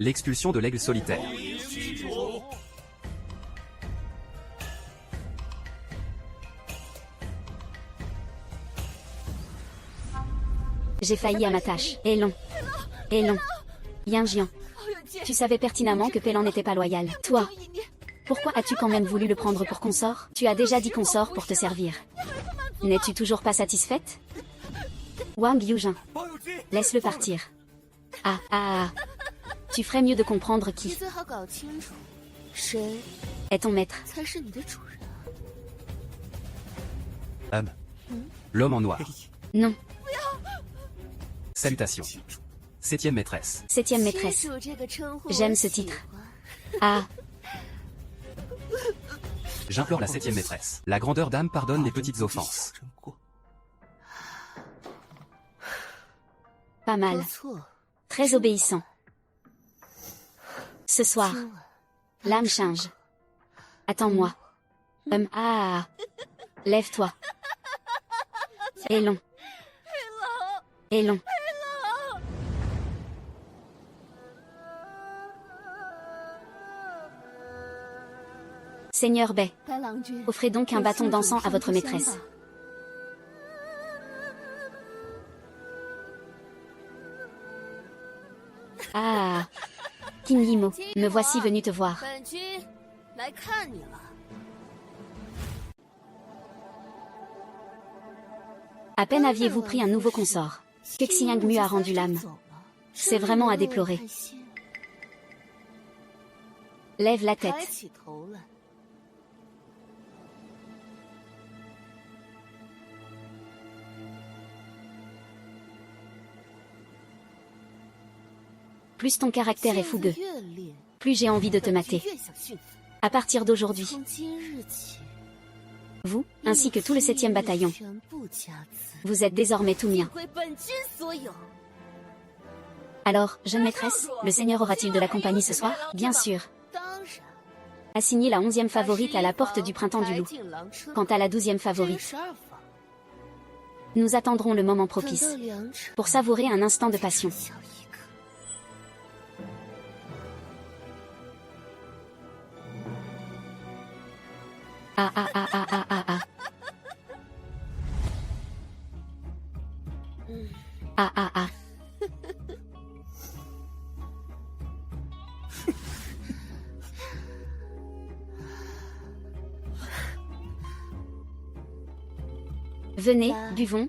L'expulsion de l'aigle solitaire. J'ai failli à ma tâche. Elon. Yin Jian. Tu savais pertinemment que Pélan n'était pas loyal. Toi, pourquoi as-tu quand même voulu le prendre pour consort? Tu as déjà dit consort pour te servir. N'es-tu toujours pas satisfaite? Wang Yujin. Laisse-le partir. Tu ferais mieux de comprendre qui est ton maître. L'homme en noir. Non. Salutations. Septième maîtresse. Septième maîtresse. J'aime ce titre. J'implore la septième maîtresse. La grandeur d'âme pardonne les petites offenses. Pas mal. Très obéissant. Ce soir, l'âme change. Attends-moi. Lève-toi. Elon. Seigneur Bai, offrez donc un bâton d'encens à votre maîtresse. King Yimo, me voici venu te voir. À peine aviez-vous pris un nouveau consort que Xiangmu a rendu l'âme. C'est vraiment à déplorer. Lève la tête. Plus ton caractère est fougueux, plus j'ai envie de te mater. À partir d'aujourd'hui, vous, ainsi que tout le 7e bataillon, vous êtes désormais tout mien. Alors, jeune maîtresse, le seigneur aura-t-il de la compagnie ce soir? Bien sûr. Assignez la 11e favorite à la porte du printemps du loup. Quant à la 12e favorite, nous attendrons le moment propice pour savourer un instant de passion. Venez, buvons.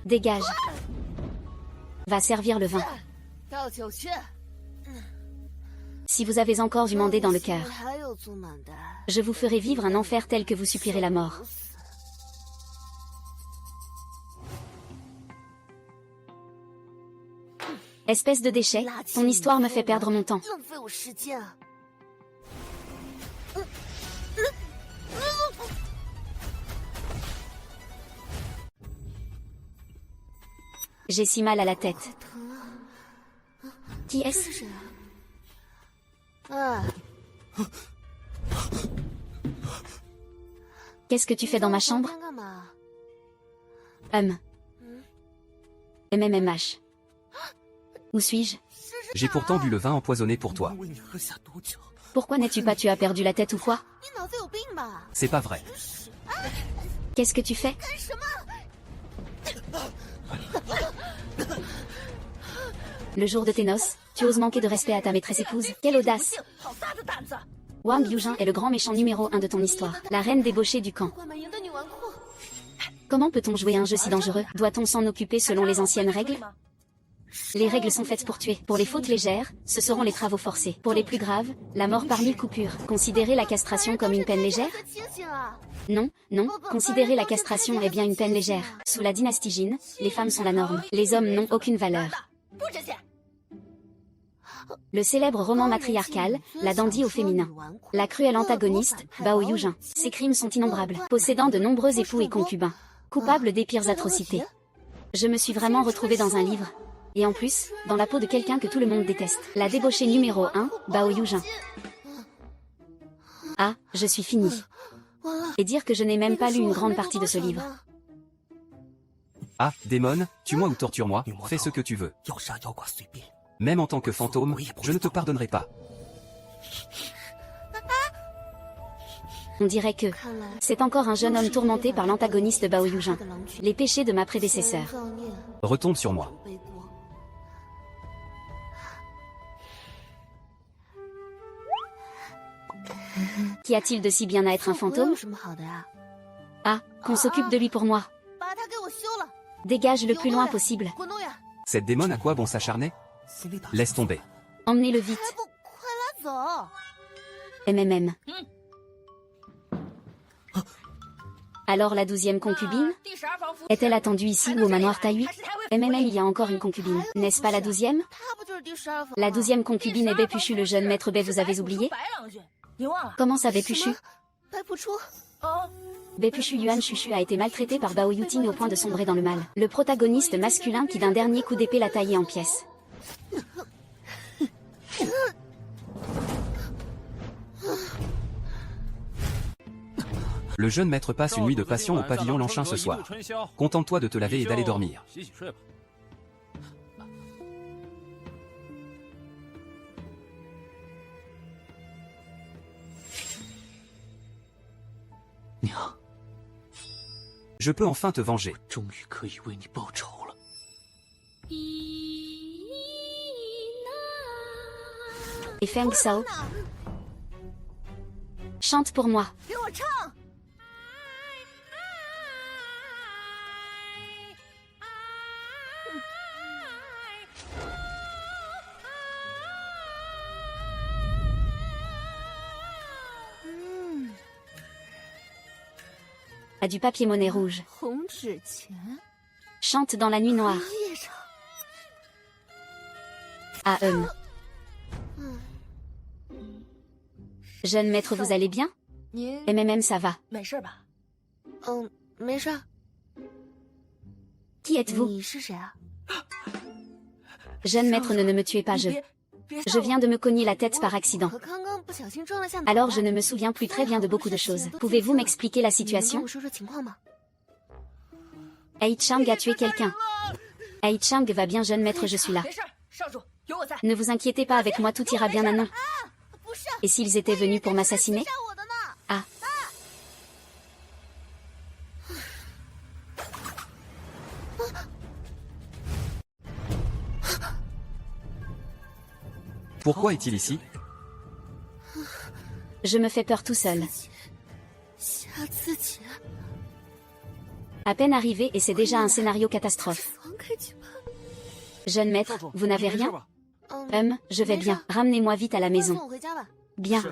Dégage. Va servir le vin. Si vous avez encore du mandé dans le cœur, je vous ferai vivre un enfer tel que vous suppierez la mort. Espèce de déchet, ton histoire me fait perdre mon temps. J'ai si mal à la tête. Qui est-ce? Qu'est-ce que tu fais dans ma chambre? MMMH. Où suis-je? J'ai pourtant bu le vin empoisonné pour toi. Pourquoi n'es-tu pas? Tu as perdu la tête ou quoi? C'est pas vrai. Qu'est-ce que tu fais? Le jour de tes noces, tu oses manquer de respect à ta maîtresse épouse? Quelle audace! Wang Yujin est le grand méchant numéro 1 de ton histoire, la reine débauchée du camp. Comment peut-on jouer un jeu si dangereux? Doit-on s'en occuper selon les anciennes règles? Les règles sont faites pour tuer. Pour les fautes légères, ce seront les travaux forcés. Pour les plus graves, la mort par 1000 coupures. Considérez la castration comme une peine légère? Non, considérez la castration est bien une peine légère. Sous la dynastie Jin, les femmes sont la norme. Les hommes n'ont aucune valeur. Le célèbre roman matriarcal, La dandy au féminin. La cruelle antagoniste, Bao Yujin. Ses crimes sont innombrables. Possédant de nombreux époux et concubins. Coupable des pires atrocités. Je me suis vraiment retrouvée dans un livre. Et en plus, dans la peau de quelqu'un que tout le monde déteste. La débauchée numéro 1, Bao Yujin. Je suis finie. Et dire que je n'ai même pas lu une grande partie de ce livre. Ah, démon, tue-moi ou torture-moi, fais ce que tu veux. Même en tant que fantôme, je ne te pardonnerai pas. On dirait que c'est encore un jeune homme tourmenté par l'antagoniste Bao Yujin. Les péchés de ma prédécesseur. Retombe sur moi. Qu'y a-t-il de si bien à être un fantôme? Ah, qu'on s'occupe de lui pour moi. Dégage le plus loin possible. Cette démon à quoi bon s'acharner? Laisse tomber. Emmenez-le vite. MMM. Alors la 12e concubine? Est-elle attendue ici ou au manoir Tahui? MMM, il y a encore une concubine. N'est-ce pas la 12e? La 12e concubine est Bépuchu, le jeune maître Bé, vous avez oublié? Comment ça Bépuchu? Bépuchu Yuan Chuchu a été maltraité par Bao Yuting au point de sombrer dans le mal. Le protagoniste masculin qui d'un dernier coup d'épée l'a taillé en pièces. Le jeune maître passe une nuit de passion au pavillon Lanchin ce soir. Contente-toi de te laver et d'aller dormir. Je peux enfin te venger. Et Feng Sao? Chante pour moi. A du papier monnaie rouge. Chante dans la nuit noire. Ah Jeune maître, vous allez bien? MMM, ça va. Qui êtes-vous? Jeune maître, ne me tuez pas, je viens de me cogner la tête par accident. Alors je ne me souviens plus très bien de beaucoup de choses. Pouvez-vous m'expliquer la situation? Ai Chang a tué quelqu'un. Ai Chang va bien, jeune maître, je suis là. Ne vous inquiétez pas, avec moi tout ira bien, Nanon. Et s'ils étaient venus pour m'assassiner? Ah. Pourquoi est-il ici? Je me fais peur tout seul. À peine arrivé et c'est déjà un scénario catastrophe. Jeune maître, vous n'avez rien? Je vais bien. Ramenez-moi vite à la maison. Bien.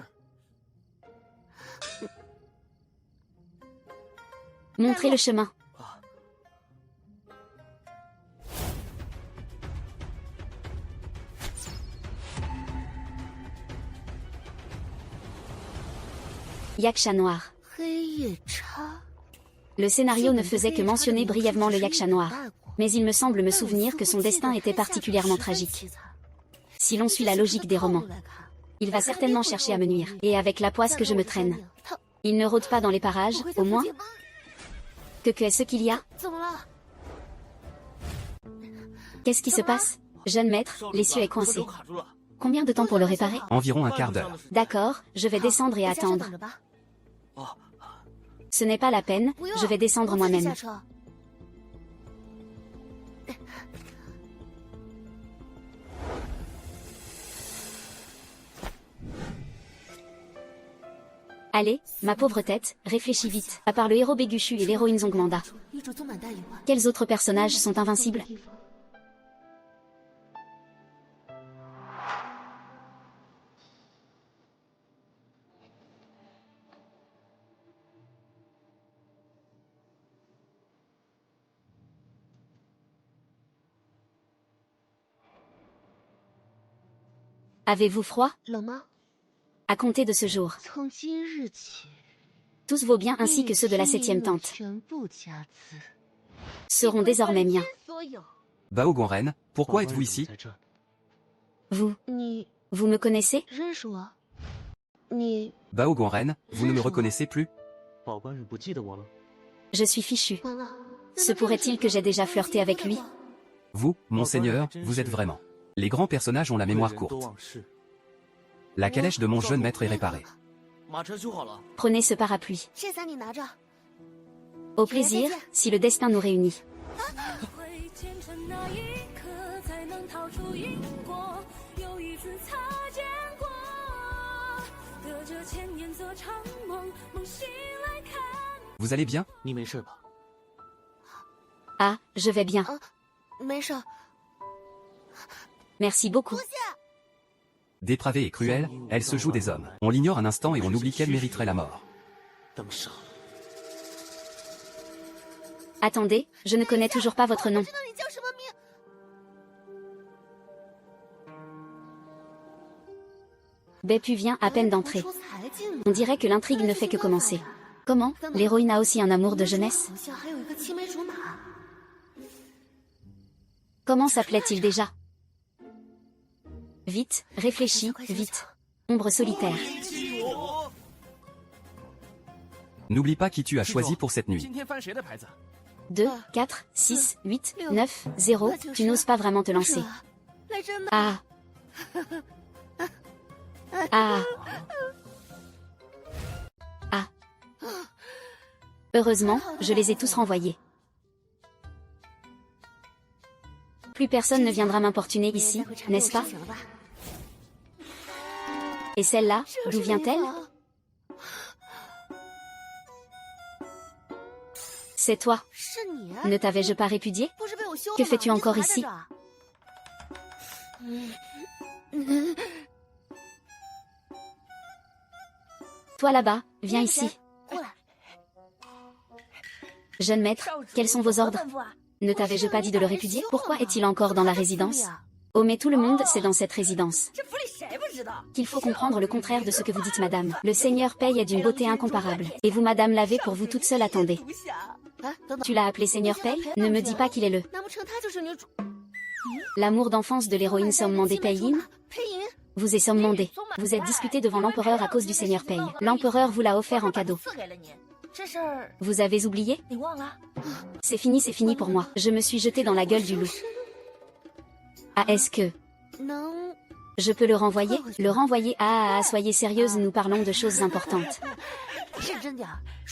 Montrez le chemin. Yaksha noir. Le scénario ne faisait que mentionner brièvement le Yaksha noir. Mais il me semble me souvenir que son destin était particulièrement tragique. Si l'on suit la logique des romans, il va certainement chercher à me nuire. Et avec la poisse que je me traîne, il ne rôde pas dans les parages, au moins. Que est-ce qu'il y a? Qu'est-ce qui se passe? Jeune maître, l'essieu est coincé. Combien de temps pour le réparer? Environ un quart d'heure. D'accord, je vais descendre et attendre. Ce n'est pas la peine, je vais descendre moi-même. Allez, ma pauvre tête, réfléchis vite. À part le héros Béguchu et l'héroïne Zongmanda, quels autres personnages sont invincibles? Avez-vous froid? À compter de ce jour, tous vos biens ainsi que ceux de la 7e tente seront désormais miens. Bao Guanren, pourquoi êtes-vous ici? Vous me connaissez? Bao Guanren, vous ne me reconnaissez plus? Je suis fichu. Se pourrait-il que j'ai déjà flirté avec lui? Vous, monseigneur, vous êtes vraiment. Les grands personnages ont la mémoire courte. La calèche de mon jeune maître est réparée. Prenez ce parapluie. Au plaisir, si le destin nous réunit. Vous allez bien? Ah, je vais bien. Merci beaucoup. Dépravée et cruelle, elle se joue des hommes. On l'ignore un instant et on oublie qu'elle mériterait la mort. Attendez, je ne connais toujours pas votre nom. Bepu vient à peine d'entrer. On dirait que l'intrigue ne fait que commencer. Comment? L'héroïne a aussi un amour de jeunesse? Comment s'appelait-il déjà? Vite, réfléchis, vite. Ombre solitaire. N'oublie pas qui tu as choisi pour cette nuit. 2, 4, 6, 8, 9, 0, tu n'oses pas vraiment te lancer. Ah. Ah. Ah. Heureusement, je les ai tous renvoyés. Plus personne ne viendra m'importuner ici, n'est-ce pas? Et celle-là, d'où vient-elle? C'est toi. Ne t'avais-je pas répudié? Que fais-tu encore ici? Toi là-bas, viens ici. Jeune maître, quels sont vos ordres? Ne t'avais-je pas dit de le répudier? Pourquoi est-il encore dans la résidence? Oh mais tout le monde sait dans cette résidence qu'il faut comprendre le contraire de ce que vous dites madame. Le Seigneur Pei est d'une beauté incomparable. Et vous madame l'avez pour vous toute seule, attendez. Tu l'as appelé Seigneur Pei? Ne me dis pas qu'il est le... L'amour d'enfance de l'héroïne Sommandé Pei-in? Vous et Sommandé, vous êtes disputé devant l'empereur à cause du Seigneur Pei. L'empereur vous l'a offert en cadeau. Vous avez oublié? C'est fini pour moi. Je me suis jetée dans la gueule du loup. Ah, est-ce que... Je peux le renvoyer? Le renvoyer? Ah, soyez sérieuse, nous parlons de choses importantes.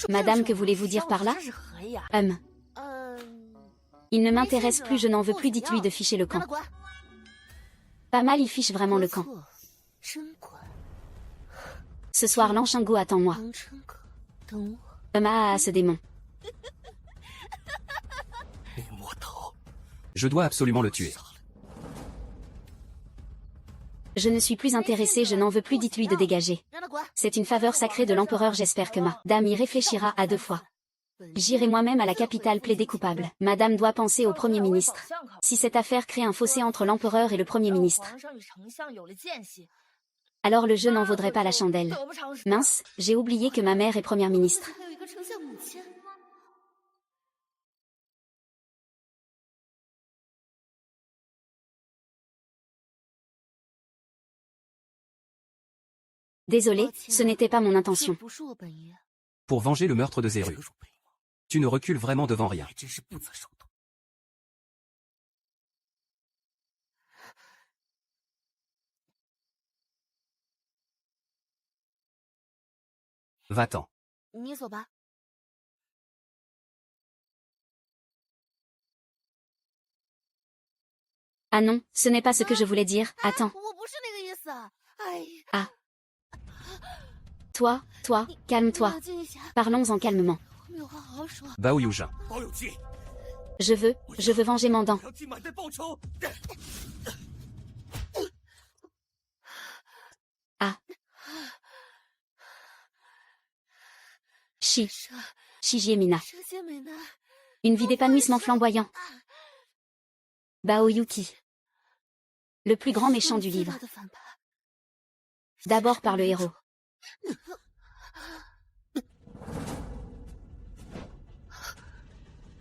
Madame, que voulez-vous dire par là? Il ne m'intéresse plus, je n'en veux plus, dites-lui de ficher le camp. Pas mal, il fiche vraiment le camp. Ce soir, Lanchango attend moi. Ah, ce démon. Je dois absolument le tuer. Je ne suis plus intéressée, je n'en veux plus, dites-lui de dégager. C'est une faveur sacrée de l'empereur, j'espère que ma dame y réfléchira à 2 fois. J'irai moi-même à la capitale plaider coupable. Madame doit penser au Premier ministre. Si cette affaire crée un fossé entre l'empereur et le Premier ministre, alors le jeu n'en vaudrait pas la chandelle. Mince, j'ai oublié que ma mère est Première ministre. Désolé, ce n'était pas mon intention. Pour venger le meurtre de Zéru. Tu ne recules vraiment devant rien. Va-t'en. Ah non, ce n'est pas ce que je voulais dire, attends. Ah. Toi, calme-toi. Parlons-en calmement. Bao Yujin. Je veux venger Mandan. Ah. Shijiemina. Une vie d'épanouissement flamboyant. Bao Yuki. Le plus grand méchant du livre. D'abord par le héros.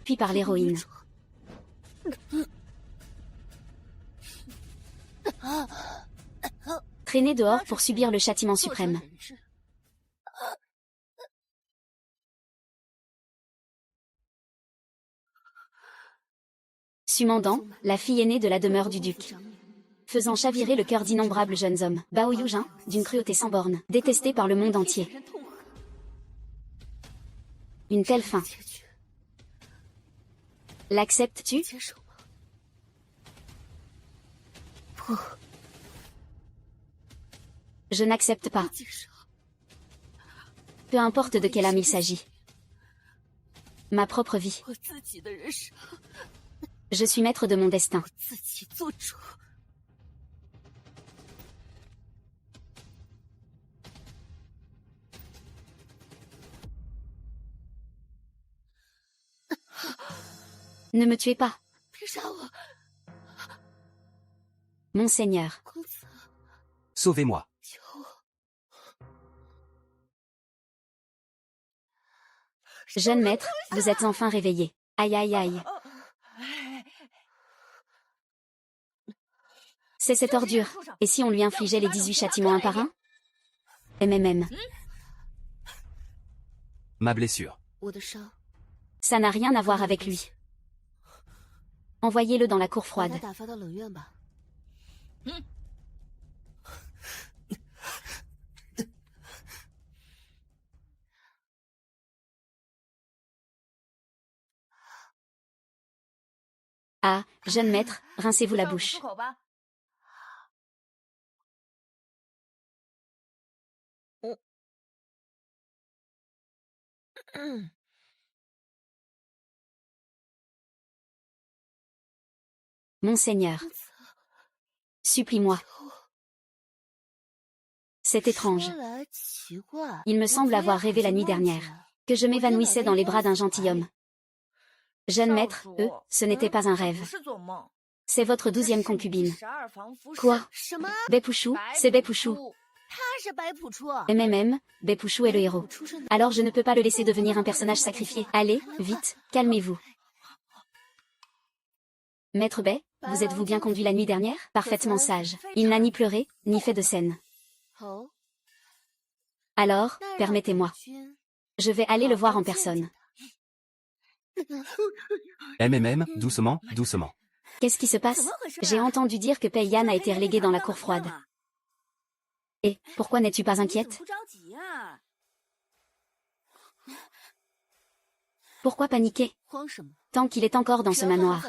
Puis par l'héroïne. Traîné dehors pour subir le châtiment suprême. Sumandan, la fille aînée de la demeure du duc. Faisant chavirer le cœur d'innombrables jeunes hommes. Bao Yujin, d'une cruauté sans borne, détesté par le monde entier. Une telle fin. L'acceptes-tu? Je n'accepte pas. Peu importe de quelle âme il s'agit. Ma propre vie. Je suis maître de mon destin. Ne me tuez pas. Monseigneur. Sauvez-moi. Jeune maître, vous êtes enfin réveillé. Aïe aïe aïe. C'est cette ordure. Et si on lui infligeait les 18 châtiments un par un? MMM. Ma blessure. Ça n'a rien à voir avec lui. Envoyez-le dans la cour froide. Ah, jeune maître, rincez-vous la bouche. Monseigneur. Supplie-moi. C'est étrange. Il me semble avoir rêvé la nuit dernière que je m'évanouissais dans les bras d'un gentilhomme. Jeune maître, ce n'était pas un rêve. C'est votre 12e concubine. Quoi? Bepouchou, c'est Bepouchou. MMM, Bepouchou est le héros. Alors je ne peux pas le laisser devenir un personnage sacrifié. Allez, vite, calmez-vous. Maître Bai, vous êtes-vous bien conduit la nuit dernière? Parfaitement sage. Il n'a ni pleuré, ni fait de scène. Alors, permettez-moi. Je vais aller le voir en personne. MMM, doucement, doucement. Qu'est-ce qui se passe? J'ai entendu dire que Pei Yan a été relégué dans la cour froide. Et, pourquoi n'es-tu pas inquiète? Pourquoi paniquer? Tant qu'il est encore dans ce manoir.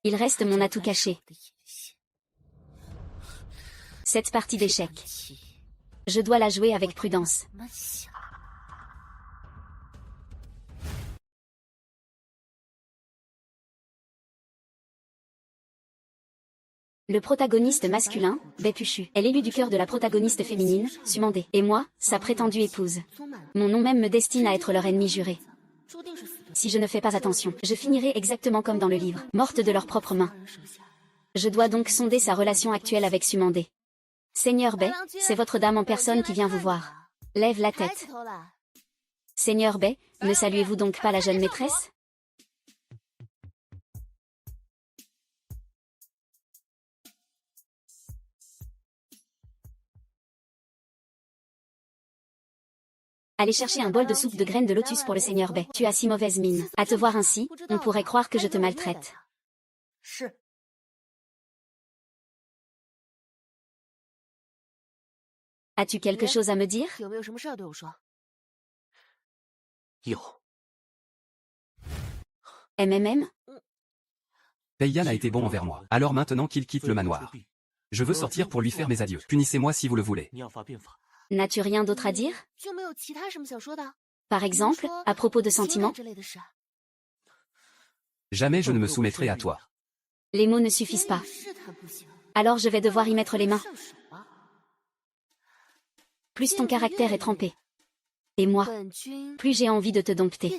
Il reste mon atout caché. Cette partie d'échecs. Je dois la jouer avec prudence. Le protagoniste masculin, Bepouchou, est l'élu du cœur de la protagoniste féminine, Sumandé. Et moi, sa prétendue épouse. Mon nom même me destine à être leur ennemi juré. Si je ne fais pas attention, je finirai exactement comme dans le livre, morte de leurs propres mains. Je dois donc sonder sa relation actuelle avec Sumandé. Seigneur Bai, c'est votre dame en personne qui vient vous voir. Lève la tête. Seigneur Bai, ne saluez-vous donc pas la jeune maîtresse? Allez chercher un bol de soupe de graines de lotus pour le Seigneur Bai. Tu as si mauvaise mine. À te voir ainsi, on pourrait croire que je te maltraite. As-tu quelque chose à me dire? MMM? Pei Yan a été bon envers moi. Alors maintenant qu'il quitte le manoir. Je veux sortir pour lui faire mes adieux. Punissez-moi si vous le voulez. N'as-tu rien d'autre à dire? Par exemple, à propos de sentiments? Jamais je ne me soumettrai à toi. Les mots ne suffisent pas. Alors je vais devoir y mettre les mains. Plus ton caractère est trempé. Et moi, plus j'ai envie de te dompter.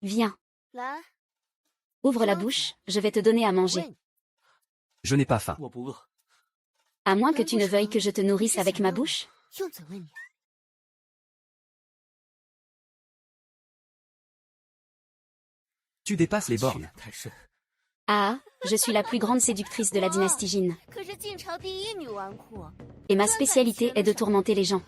Viens. Ouvre la bouche, je vais te donner à manger. Je n'ai pas faim. À moins que tu ne veuilles que je te nourrisse avec ma bouche. Tu dépasses les bornes. Ah, je suis la plus grande séductrice de la dynastie Jin. Et ma spécialité est de tourmenter les gens.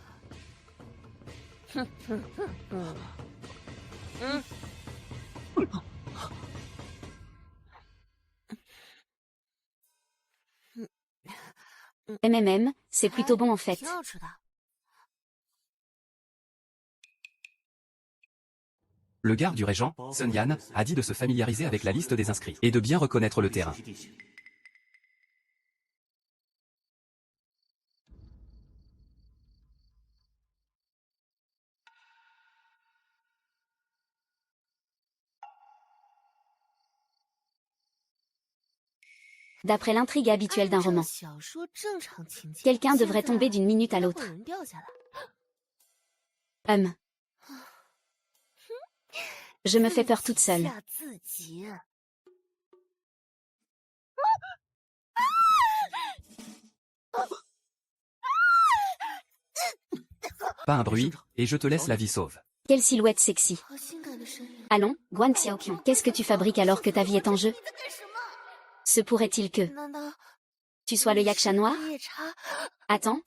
MMM, c'est plutôt bon en fait. Le garde du régent, Sun Yan, a dit de se familiariser avec la liste des inscrits et de bien reconnaître le terrain. D'après l'intrigue habituelle d'un roman, quelqu'un devrait tomber d'une minute à l'autre. Je me fais peur toute seule. Pas un bruit, et je te laisse la vie sauve. Quelle silhouette sexy. Allons, Guan Xiaoqian, qu'est-ce que tu fabriques alors que ta vie est en jeu? Se pourrait-il que tu sois le yaksha noir? Attends,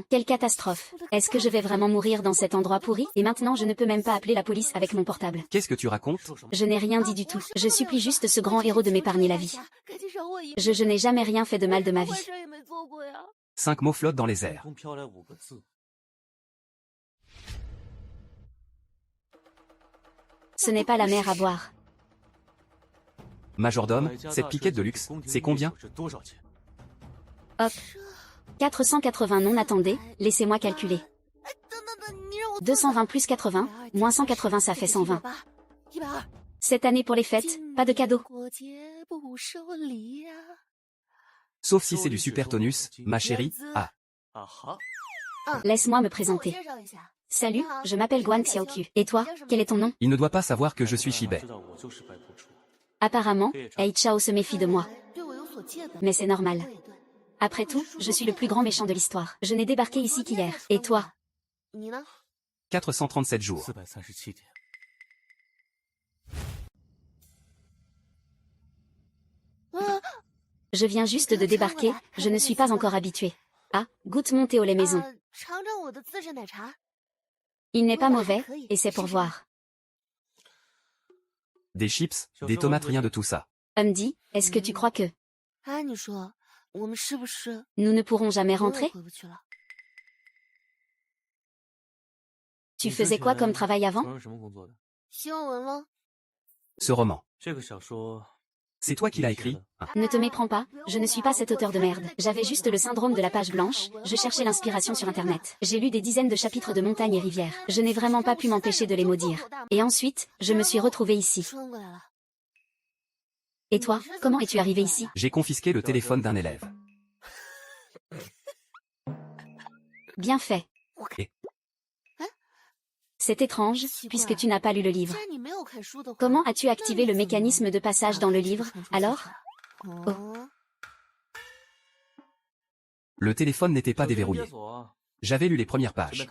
quelle catastrophe. Est-ce que je vais vraiment mourir dans cet endroit pourri? Et maintenant je ne peux même pas appeler la police avec mon portable. Qu'est-ce que tu racontes? Je n'ai rien dit du tout. Je supplie juste ce grand héros de m'épargner la vie. Je n'ai jamais rien fait de mal de ma vie. 5 mots flottent dans les airs. Ce n'est pas la mer à boire. Majordome, cette piquette de luxe, c'est combien? Hop. 480 non, attendez, laissez-moi calculer. 220 plus 80, moins 180 ça fait 120. Cette année pour les fêtes, pas de cadeau. Sauf si c'est du super tonus, ma chérie. Ah. Laisse-moi me présenter. Salut, je m'appelle Guan Xiaoqiu. Et toi, quel est ton nom? Il ne doit pas savoir que je suis Shibei. Apparemment, Hei Chao se méfie de moi. Mais c'est normal. Après tout, je suis le plus grand méchant de l'histoire. Je n'ai débarqué ici qu'hier. Et toi? 437 jours. Je viens juste de débarquer, je ne suis pas encore habituée. Ah, goûte mon thé au lait maison. Il n'est pas mauvais, et c'est pour voir. Des chips, des tomates, rien de tout ça. Dit, est-ce que tu crois que nous ne pourrons jamais rentrer? Tu faisais quoi comme travail avant? Ce roman. C'est toi qui l'as écrit, hein? Ne te méprends pas, je ne suis pas cet auteur de merde. J'avais juste le syndrome de la page blanche, je cherchais l'inspiration sur internet. J'ai lu des dizaines de chapitres de montagnes et rivières. Je n'ai vraiment pas pu m'empêcher de les maudire. Et ensuite, je me suis retrouvée ici. Et toi, comment es-tu arrivé ici? J'ai confisqué le téléphone d'un élève. Bien fait. Et c'est étrange, puisque tu n'as pas lu le livre. Comment as-tu activé le mécanisme de passage dans le livre, alors? Oh. Le téléphone n'était pas déverrouillé. J'avais lu les premières pages.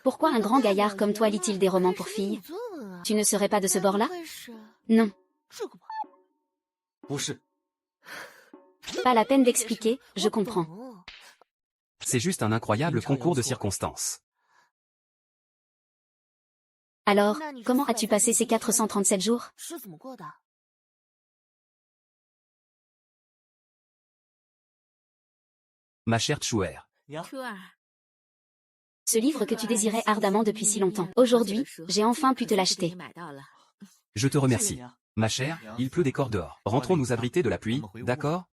Pourquoi un grand gaillard comme toi lit-il des romans pour filles? Tu ne serais pas de ce bord-là? Non. Pas la peine d'expliquer, je comprends. C'est juste un incroyable concours de circonstances. Alors, comment as-tu passé ces 437 jours? Ma chère Chouer. Ce livre que tu désirais ardemment depuis si longtemps. Aujourd'hui, j'ai enfin pu te l'acheter. Je te remercie. Ma chère, il pleut des corps dehors. Rentrons nous abriter de la pluie, d'accord?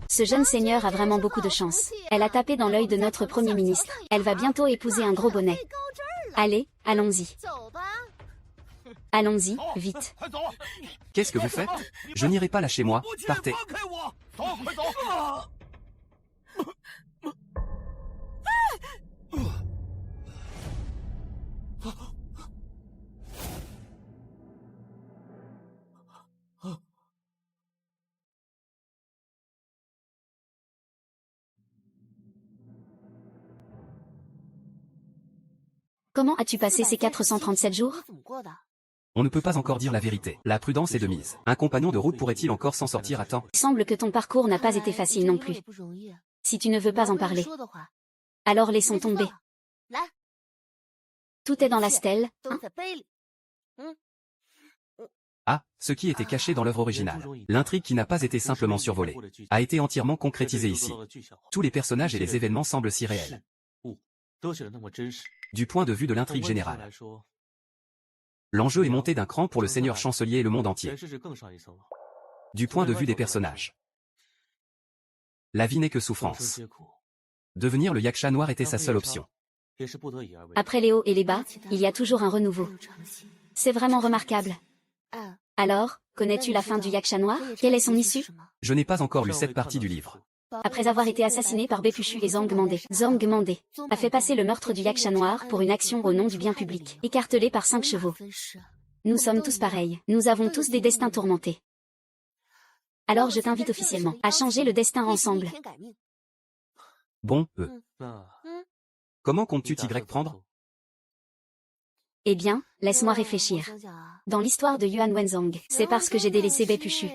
Ce jeune seigneur a vraiment beaucoup de chance. Elle a tapé dans l'œil de notre Premier ministre. Elle va bientôt épouser un gros bonnet. Allez, allons-y. Allons-y, vite. Qu'est-ce que vous faites? Je n'irai pas là chez moi, partez. Comment as-tu passé ces 437 jours? On ne peut pas encore dire la vérité. La prudence est de mise. Un compagnon de route pourrait-il encore s'en sortir à temps? Il semble que ton parcours n'a pas été facile non plus. Si tu ne veux pas en parler, alors laissons tomber. Tout est dans la stèle, hein? Ah, ce qui était caché dans l'œuvre originale. L'intrigue qui n'a pas été simplement survolée, a été entièrement concrétisée ici. Tous les personnages et les événements semblent si réels. Du point de vue de l'intrigue générale, l'enjeu est monté d'un cran pour le Seigneur Chancelier et le monde entier. Du point de vue des personnages, la vie n'est que souffrance. Devenir le Yaksha noir était sa seule option. Après les hauts et les bas, il y a toujours un renouveau. C'est vraiment remarquable. Alors, connais-tu la fin du Yaksha noir? Quelle est son issue? Je n'ai pas encore lu cette partie du livre. Après avoir été assassiné par Bepushu et Zhang Mande a fait passer le meurtre du Yaksha noir pour une action au nom du bien public, écartelé par 5 chevaux. Nous sommes tous pareils, nous avons tous des destins tourmentés. Alors je t'invite officiellement à changer le destin ensemble. Bon, comment comptes-tu t'y prendre? Eh bien, laisse-moi réfléchir. Dans l'histoire de Yuan Wenzhang, c'est parce que j'ai délaissé Bepushu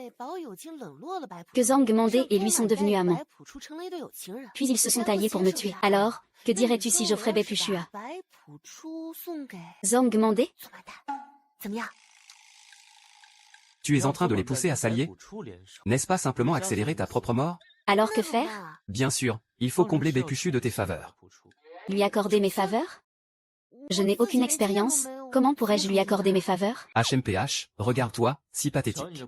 que Zhang Mande et lui sont devenus amants. Puis ils se sont alliés pour me tuer. Alors, que dirais-tu si j'offrais Bepushu à Zhang Mande? Tu es en train de les pousser à s'allier? N'est-ce pas simplement accélérer ta propre mort? Alors que faire? Bien sûr, il faut combler Bepushu de tes faveurs. Lui accorder mes faveurs? Je n'ai aucune expérience, comment pourrais-je lui accorder mes faveurs? HMPH, regarde-toi, si pathétique.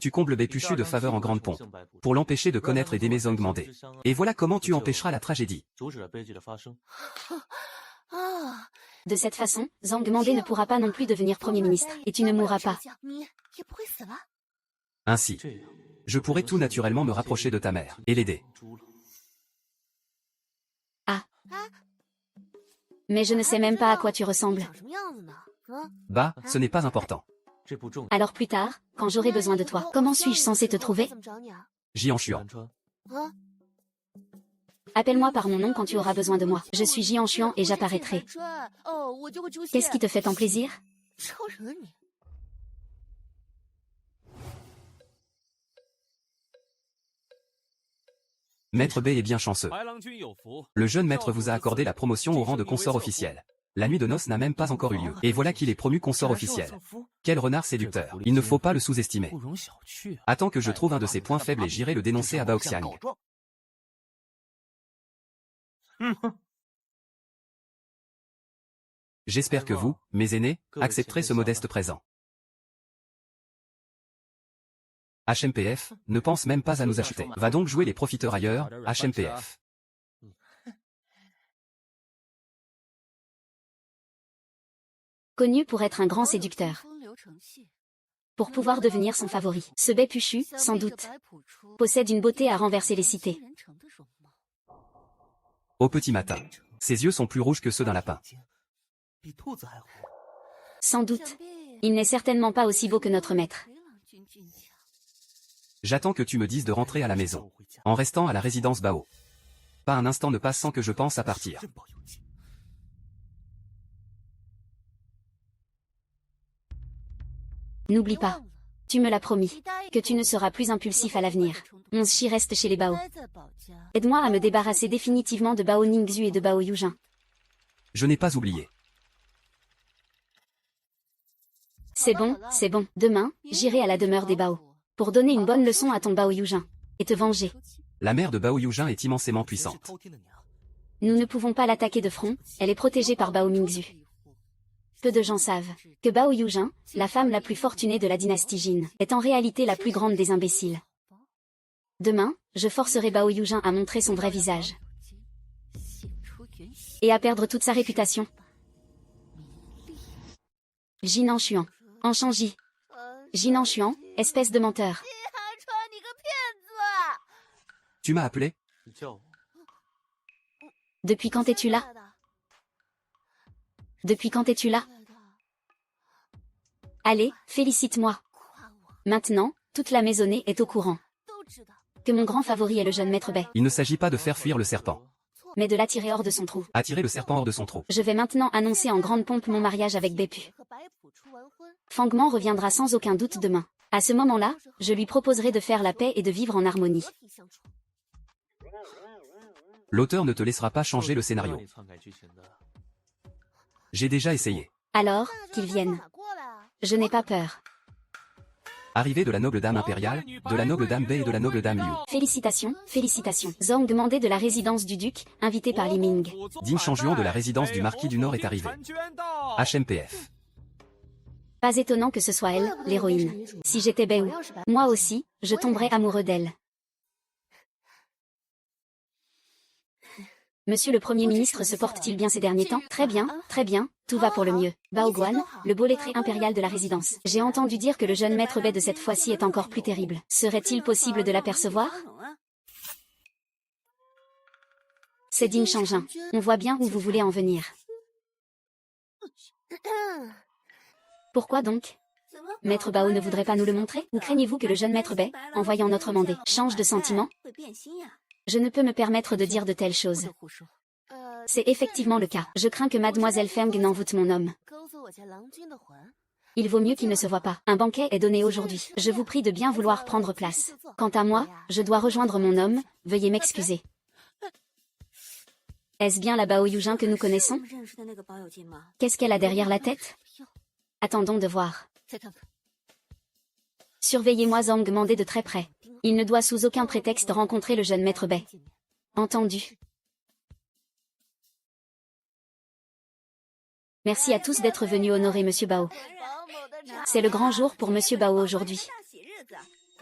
Tu combles Bepushu de faveurs en grande pompe, pour l'empêcher de connaître et d'aimer Zhang Mande. Et voilà comment tu empêcheras la tragédie. De cette façon, Zhang Mande ne pourra pas non plus devenir Premier ministre, et tu ne mourras pas. Ainsi, je pourrais tout naturellement me rapprocher de ta mère, et l'aider. Ah. Mais je ne sais même pas à quoi tu ressembles. Bah, ce n'est pas important. Alors plus tard, quand j'aurai besoin de toi, comment suis-je censé te trouver? Jian Xuan. Appelle-moi par mon nom quand tu auras besoin de moi. Je suis Jian Xuan et j'apparaîtrai. Qu'est-ce qui te fait tant plaisir? Maître B est bien chanceux. Le jeune maître vous a accordé la promotion au rang de consort officiel. La nuit de noces n'a même pas encore eu lieu. Et voilà qu'il est promu consort officiel. Quel renard séducteur. Il ne faut pas le sous-estimer. Attends que je trouve un de ses points faibles et j'irai le dénoncer à Baoxiang. J'espère que vous, mes aînés, accepterez ce modeste présent. HMPF, ne pense même pas à nous acheter. Va donc jouer les profiteurs ailleurs, HMPF. Connu pour être un grand séducteur. Pour pouvoir devenir son favori. Ce Bepushu, sans doute, possède une beauté à renverser les cités. Au petit matin, ses yeux sont plus rouges que ceux d'un lapin. Sans doute. Il n'est certainement pas aussi beau que notre maître. J'attends que tu me dises de rentrer à la maison, en restant à la résidence Bao. Pas un instant ne passe sans que je pense à partir. N'oublie pas. Tu me l'as promis, que tu ne seras plus impulsif à l'avenir. 11 Shi reste chez les Bao. Aide-moi à me débarrasser définitivement de Bao Ningxu et de Bao Yujin. Je n'ai pas oublié. C'est bon, c'est bon. Demain, j'irai à la demeure des Bao. Pour donner une bonne leçon à ton Bao Yujin. Et te venger. La mère de Bao Yujin est immensément puissante. Nous ne pouvons pas l'attaquer de front, elle est protégée par Bao Mingxu. Peu de gens savent que Bao Yujin, la femme la plus fortunée de la dynastie Jin, est en réalité la plus grande des imbéciles. Demain, je forcerai Bao Yujin à montrer son vrai visage. Et à perdre toute sa réputation. Jinan Xuan. Enchangi. Jinan Xuan, espèce de menteur. Tu m'as appelé? Depuis quand es-tu là? Depuis quand es-tu là? Allez, félicite-moi. Maintenant, toute la maisonnée est au courant. Que mon grand favori est le jeune maître Bai. Il ne s'agit pas de faire fuir le serpent. mais de l'attirer hors de son trou. Attirer le serpent hors de son trou. Je vais maintenant annoncer en grande pompe mon mariage avec Beppu. Fangman reviendra sans aucun doute demain. À ce moment-là, je lui proposerai de faire la paix et de vivre en harmonie. L'auteur ne te laissera pas changer le scénario. J'ai déjà essayé. Alors, qu'il vienne. Je n'ai pas peur. Arrivée de la noble dame impériale, de la noble dame Bei et de la noble dame Liu. Félicitations, félicitations. Zhang demandait de la résidence du duc, invité par Li Ming. Ding Shangjuan de la résidence du marquis du Nord est arrivé. HMPF. Pas étonnant que ce soit elle, l'héroïne. Si j'étais Bei, moi aussi, je tomberais amoureux d'elle. Monsieur le Premier ministre se porte-t-il bien ces derniers temps? Très bien, tout va pour le mieux. Bao Guan, le beau lettré impérial de la résidence. J'ai entendu dire que le jeune maître Bei de cette fois-ci est encore plus terrible. Serait-il possible de l'apercevoir? C'est Ding Shangjuan. On voit bien où vous voulez en venir. Pourquoi donc? Maître Bao ne voudrait pas nous le montrer? Ou craignez-vous que le jeune maître Bei, en voyant notre mandé, change de sentiment? Je ne peux me permettre de dire de telles choses. C'est effectivement le cas. Je crains que mademoiselle Feng n'envoûte mon homme. Il vaut mieux qu'il ne se voie pas. Un banquet est donné aujourd'hui. Je vous prie de bien vouloir prendre place. Quant à moi, je dois rejoindre mon homme, veuillez m'excuser. Est-ce bien la Bao Yujin que nous connaissons? Qu'est-ce qu'elle a derrière la tête? Attendons de voir. Surveillez-moi, Zhang mandait de très près. Il ne doit sous aucun prétexte rencontrer le jeune maître Bei. Entendu. Merci à tous d'être venus honorer Monsieur Bao. C'est le grand jour pour Monsieur Bao aujourd'hui.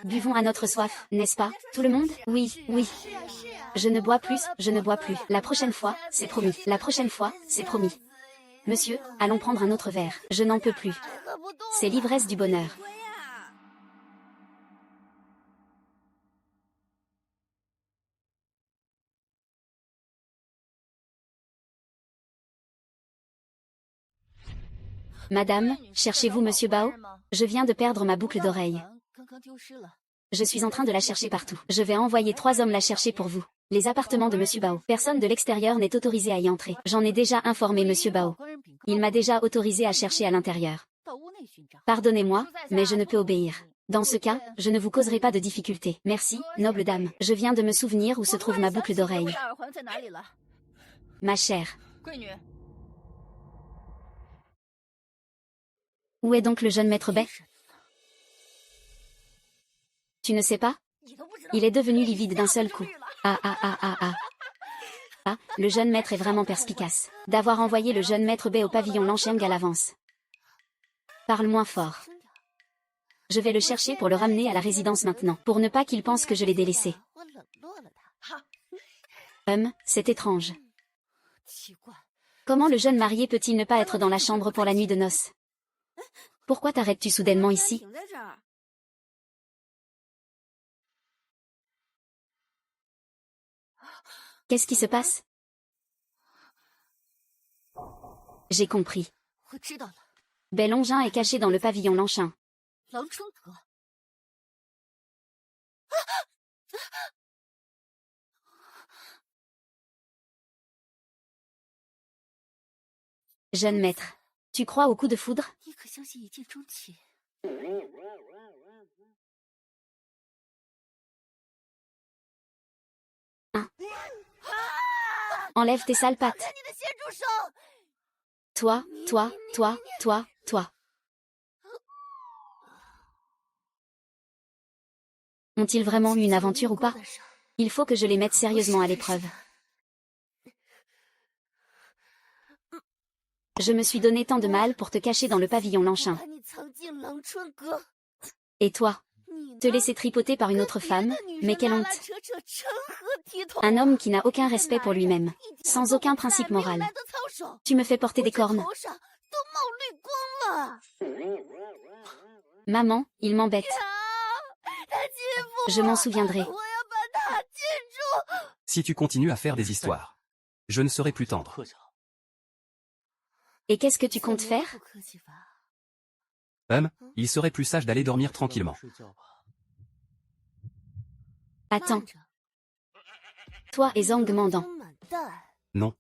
Buvons à notre soif, n'est-ce pas, tout le monde? Oui. Je ne bois plus. La prochaine fois, c'est promis. Monsieur, allons prendre un autre verre. Je n'en peux plus. C'est l'ivresse du bonheur. Madame, cherchez-vous Monsieur Bao? Je viens de perdre ma boucle d'oreille. Je suis en train de la chercher partout. Je vais envoyer 3 hommes la chercher pour vous. Les appartements de Monsieur Bao. Personne de l'extérieur n'est autorisé à y entrer. J'en ai déjà informé Monsieur Bao. Il m'a déjà autorisé à chercher à l'intérieur. Pardonnez-moi, mais je ne peux obéir. Dans ce cas, je ne vous causerai pas de difficultés. Merci, noble dame. Je viens de me souvenir où se trouve ma boucle d'oreille. Ma chère. Où est donc le jeune maître Bei? Tu ne sais pas? Il est devenu livide d'un seul coup. Ah, le jeune maître est vraiment perspicace. D'avoir envoyé le jeune maître Bei au pavillon Lansheng à l'avance. Parle moins fort. Je vais le chercher pour le ramener à la résidence maintenant, pour ne pas qu'il pense que je l'ai délaissé. C'est étrange. Comment le jeune marié peut-il ne pas être dans la chambre pour la nuit de noces? Pourquoi t'arrêtes-tu soudainement ici? Qu'est-ce qui se passe? J'ai compris. Bei Longjin est caché dans le pavillon Lansheng. Jeune maître, tu crois au coup de foudre? Enlève tes sales pattes. Toi. Ont-ils vraiment eu une aventure ou pas? Il faut que je les mette sérieusement à l'épreuve. Je me suis donné tant de mal pour te cacher dans le pavillon Lansheng. Et toi? Te laisser tripoter par une autre femme, mais quelle honte! Un homme qui n'a aucun respect pour lui-même, sans aucun principe moral. Tu me fais porter des cornes. Maman, il m'embête. Je m'en souviendrai. Si tu continues à faire des histoires, je ne serai plus tendre. Et qu'est-ce que tu comptes faire? Il serait plus sage d'aller dormir tranquillement. Attends. Toi et Zhang Mandant. Non.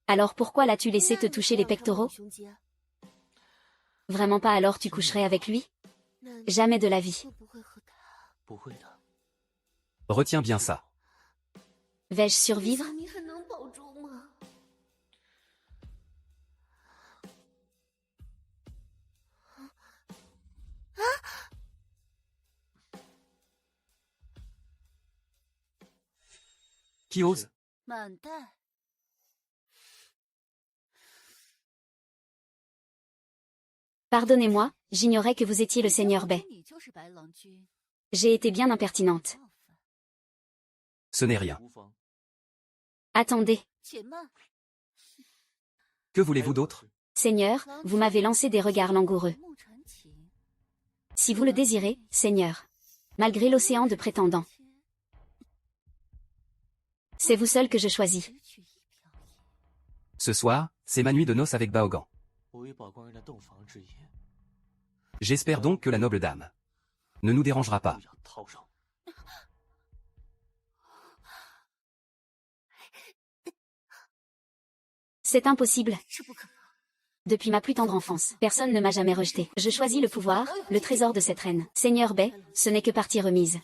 Alors pourquoi l'as-tu laissé te toucher les pectoraux? Vraiment pas, alors tu coucherais avec lui? Jamais de la vie. Retiens bien ça. Vais-je survivre? Qui ose? Pardonnez-moi, j'ignorais que vous étiez le Seigneur Bai. J'ai été bien impertinente. Ce n'est rien. Attendez. Que voulez-vous d'autre? Seigneur, vous m'avez lancé des regards langoureux. Si vous le désirez, Seigneur. Malgré l'océan de prétendants. C'est vous seul que je choisis. Ce soir, c'est ma nuit de noces avec Baogan. J'espère donc que la noble dame ne nous dérangera pas. C'est impossible. Depuis ma plus tendre enfance, personne ne m'a jamais rejeté. Je choisis le pouvoir, le trésor de cette reine. Seigneur Bai, ce n'est que partie remise.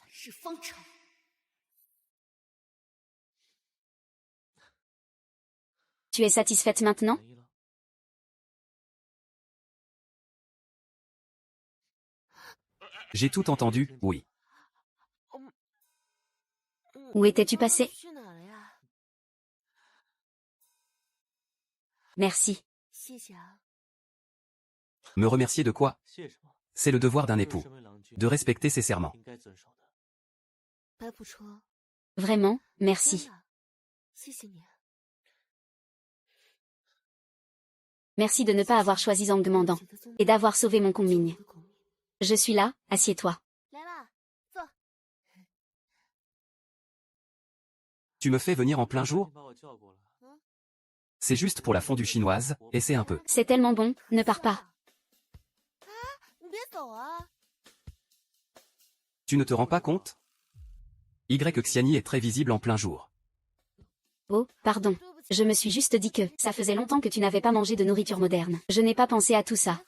Tu es satisfaite maintenant? J'ai tout entendu, oui. Où étais-tu passé? Merci. Me remercier de quoi? C'est le devoir d'un époux. De respecter ses serments. Vraiment, merci. Merci de ne pas avoir choisi Zhangmandang et d'avoir sauvé mon Kunming. Je suis là, assieds-toi. Tu me fais venir en plein jour? C'est juste pour la fondue chinoise, essaie un peu. C'est tellement bon, ne pars pas. Tu ne te rends pas compte? Xiani est très visible en plein jour. Oh, pardon. Je me suis juste dit que ça faisait longtemps que tu n'avais pas mangé de nourriture moderne. Je n'ai pas pensé à tout ça.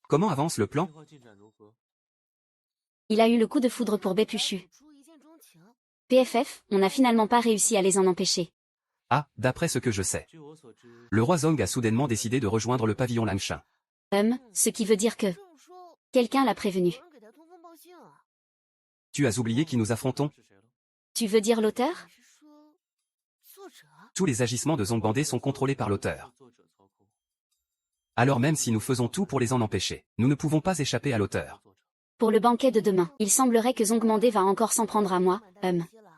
Comment avance le plan? Il a eu le coup de foudre pour Baepuchu. PFF, on n'a finalement pas réussi à les en empêcher. Ah, d'après ce que je sais. Le roi Zong a soudainement décidé de rejoindre le pavillon Langshan. Ce qui veut dire que quelqu'un l'a prévenu. Tu as oublié qui nous affrontons? Tu veux dire l'auteur? Tous les agissements de Zongbandé sont contrôlés par l'auteur. Alors même si nous faisons tout pour les en empêcher, nous ne pouvons pas échapper à l'auteur. Pour le banquet de demain, il semblerait que Zhongmandé va encore s'en prendre à moi,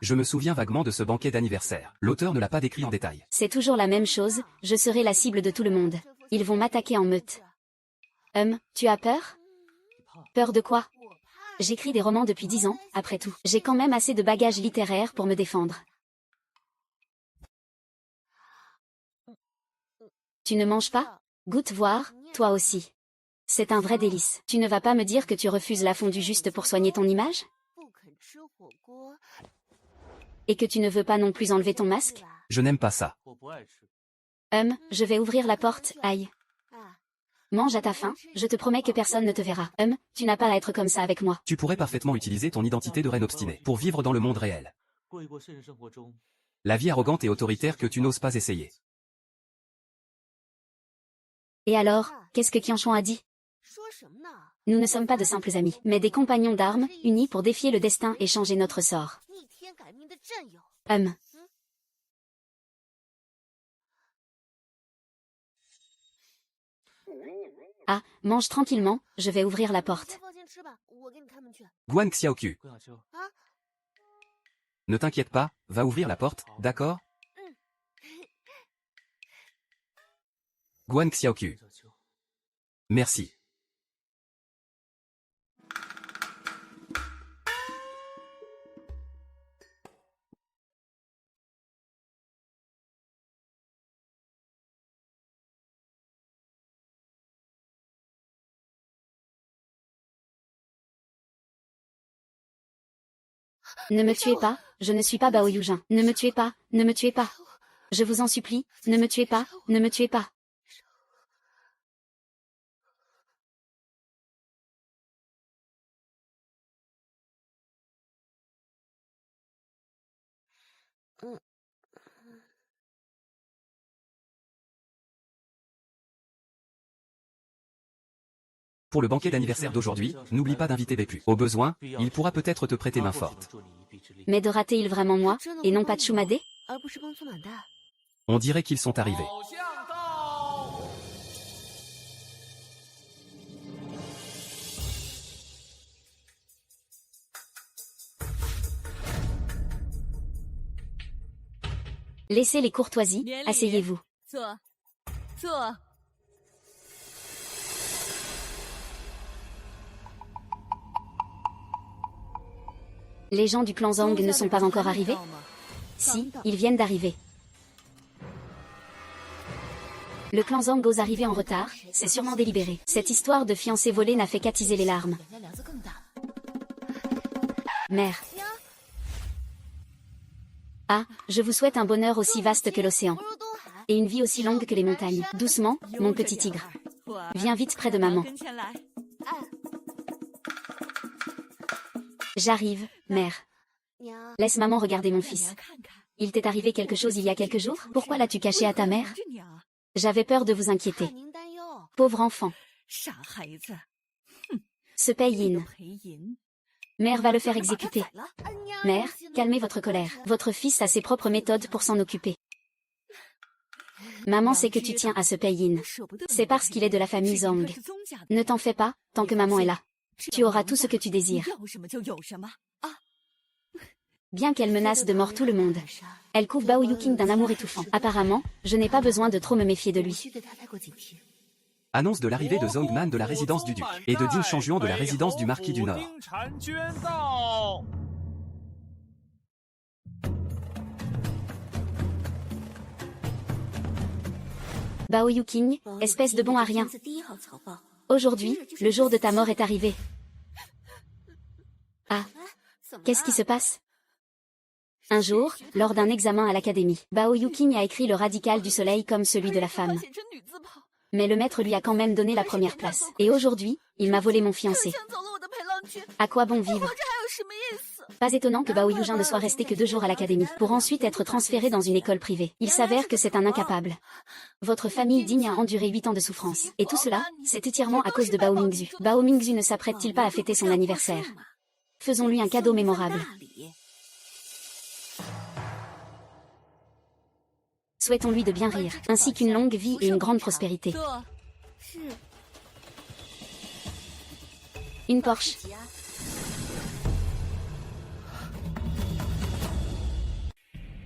Je me souviens vaguement de ce banquet d'anniversaire. L'auteur ne l'a pas décrit en détail. C'est toujours la même chose, je serai la cible de tout le monde. Ils vont m'attaquer en meute. Tu as peur? Peur de quoi? J'écris des romans depuis 10 ans, après tout. J'ai quand même assez de bagages littéraires pour me défendre. Tu ne manges pas? Goûte voir, toi aussi. C'est un vrai délice. Tu ne vas pas me dire que tu refuses la fondue juste pour soigner ton image? Et que tu ne veux pas non plus enlever ton masque? Je n'aime pas ça. Je vais ouvrir la porte, aïe. Mange à ta faim, je te promets que personne ne te verra. Tu n'as pas à être comme ça avec moi. Tu pourrais parfaitement utiliser ton identité de reine obstinée pour vivre dans le monde réel. La vie arrogante et autoritaire que tu n'oses pas essayer. Et alors, qu'est-ce que Qianshuan a dit? Nous ne sommes pas de simples amis, mais des compagnons d'armes, unis pour défier le destin et changer notre sort. Ah, mange tranquillement, je vais ouvrir la porte. Guan Xiaoqiu. Ne t'inquiète pas, va ouvrir la porte, d'accord? Guan Xiaoqiu. Merci. Ne me tuez pas, je ne suis pas Bao Yujin. Ne me tuez pas, ne me tuez pas. Je vous en supplie, ne me tuez pas, ne me tuez pas. Pour le banquet d'anniversaire d'aujourd'hui, n'oublie pas d'inviter Bépu. Au besoin, il pourra peut-être te prêter main forte. Mais de rater-il vraiment moi, et non pas Tchumade? On dirait qu'ils sont arrivés. Laissez les courtoisies, asseyez-vous. Les gens du clan Zhang ne sont pas encore arrivés? Si, ils viennent d'arriver. Le clan Zhang ose arriver en retard, c'est sûrement délibéré. Cette histoire de fiancé volé n'a fait qu'attiser les larmes. Mère. Ah, je vous souhaite un bonheur aussi vaste que l'océan. Et une vie aussi longue que les montagnes. Doucement, mon petit tigre. Viens vite près de maman. J'arrive, mère. Laisse maman regarder mon fils. Il t'est arrivé quelque chose il y a quelques jours? Pourquoi l'as-tu caché à ta mère? J'avais peur de vous inquiéter. Pauvre enfant. Ce Pei-yin. Mère va le faire exécuter. Mère, calmez votre colère. Votre fils a ses propres méthodes pour s'en occuper. Maman sait que tu tiens à ce Pei-yin. C'est parce qu'il est de la famille Zhang. Ne t'en fais pas, tant que maman est là. Tu auras tout ce que tu désires. Bien qu'elle menace de mort tout le monde, elle couvre Bao Yuqing d'un amour étouffant. Apparemment, je n'ai pas besoin de trop me méfier de lui. Annonce de l'arrivée de Zhongman de la résidence du duc, et de Ding Shangjuan de la résidence du marquis du Nord. Bao Yuqing, espèce de bon à rien. Aujourd'hui, le jour de ta mort est arrivé. Ah. Qu'est-ce qui se passe? Un jour, lors d'un examen à l'académie, Bao Yuqing a écrit le radical du soleil comme celui de la femme. Mais le maître lui a quand même donné la première place. Et aujourd'hui, il m'a volé mon fiancé. À quoi bon vivre? Pas étonnant que Bao Yujin ne soit resté que 2 jours à l'académie, pour ensuite être transféré dans une école privée. Il s'avère que c'est un incapable. Votre famille digne a enduré 8 ans de souffrance. Et tout cela, c'est entièrement à cause de Bao Mingzu. Bao Mingzu ne s'apprête-t-il pas à fêter son anniversaire? Faisons-lui un cadeau mémorable. Souhaitons-lui de bien rire, ainsi qu'une longue vie et une grande prospérité. Une Porsche.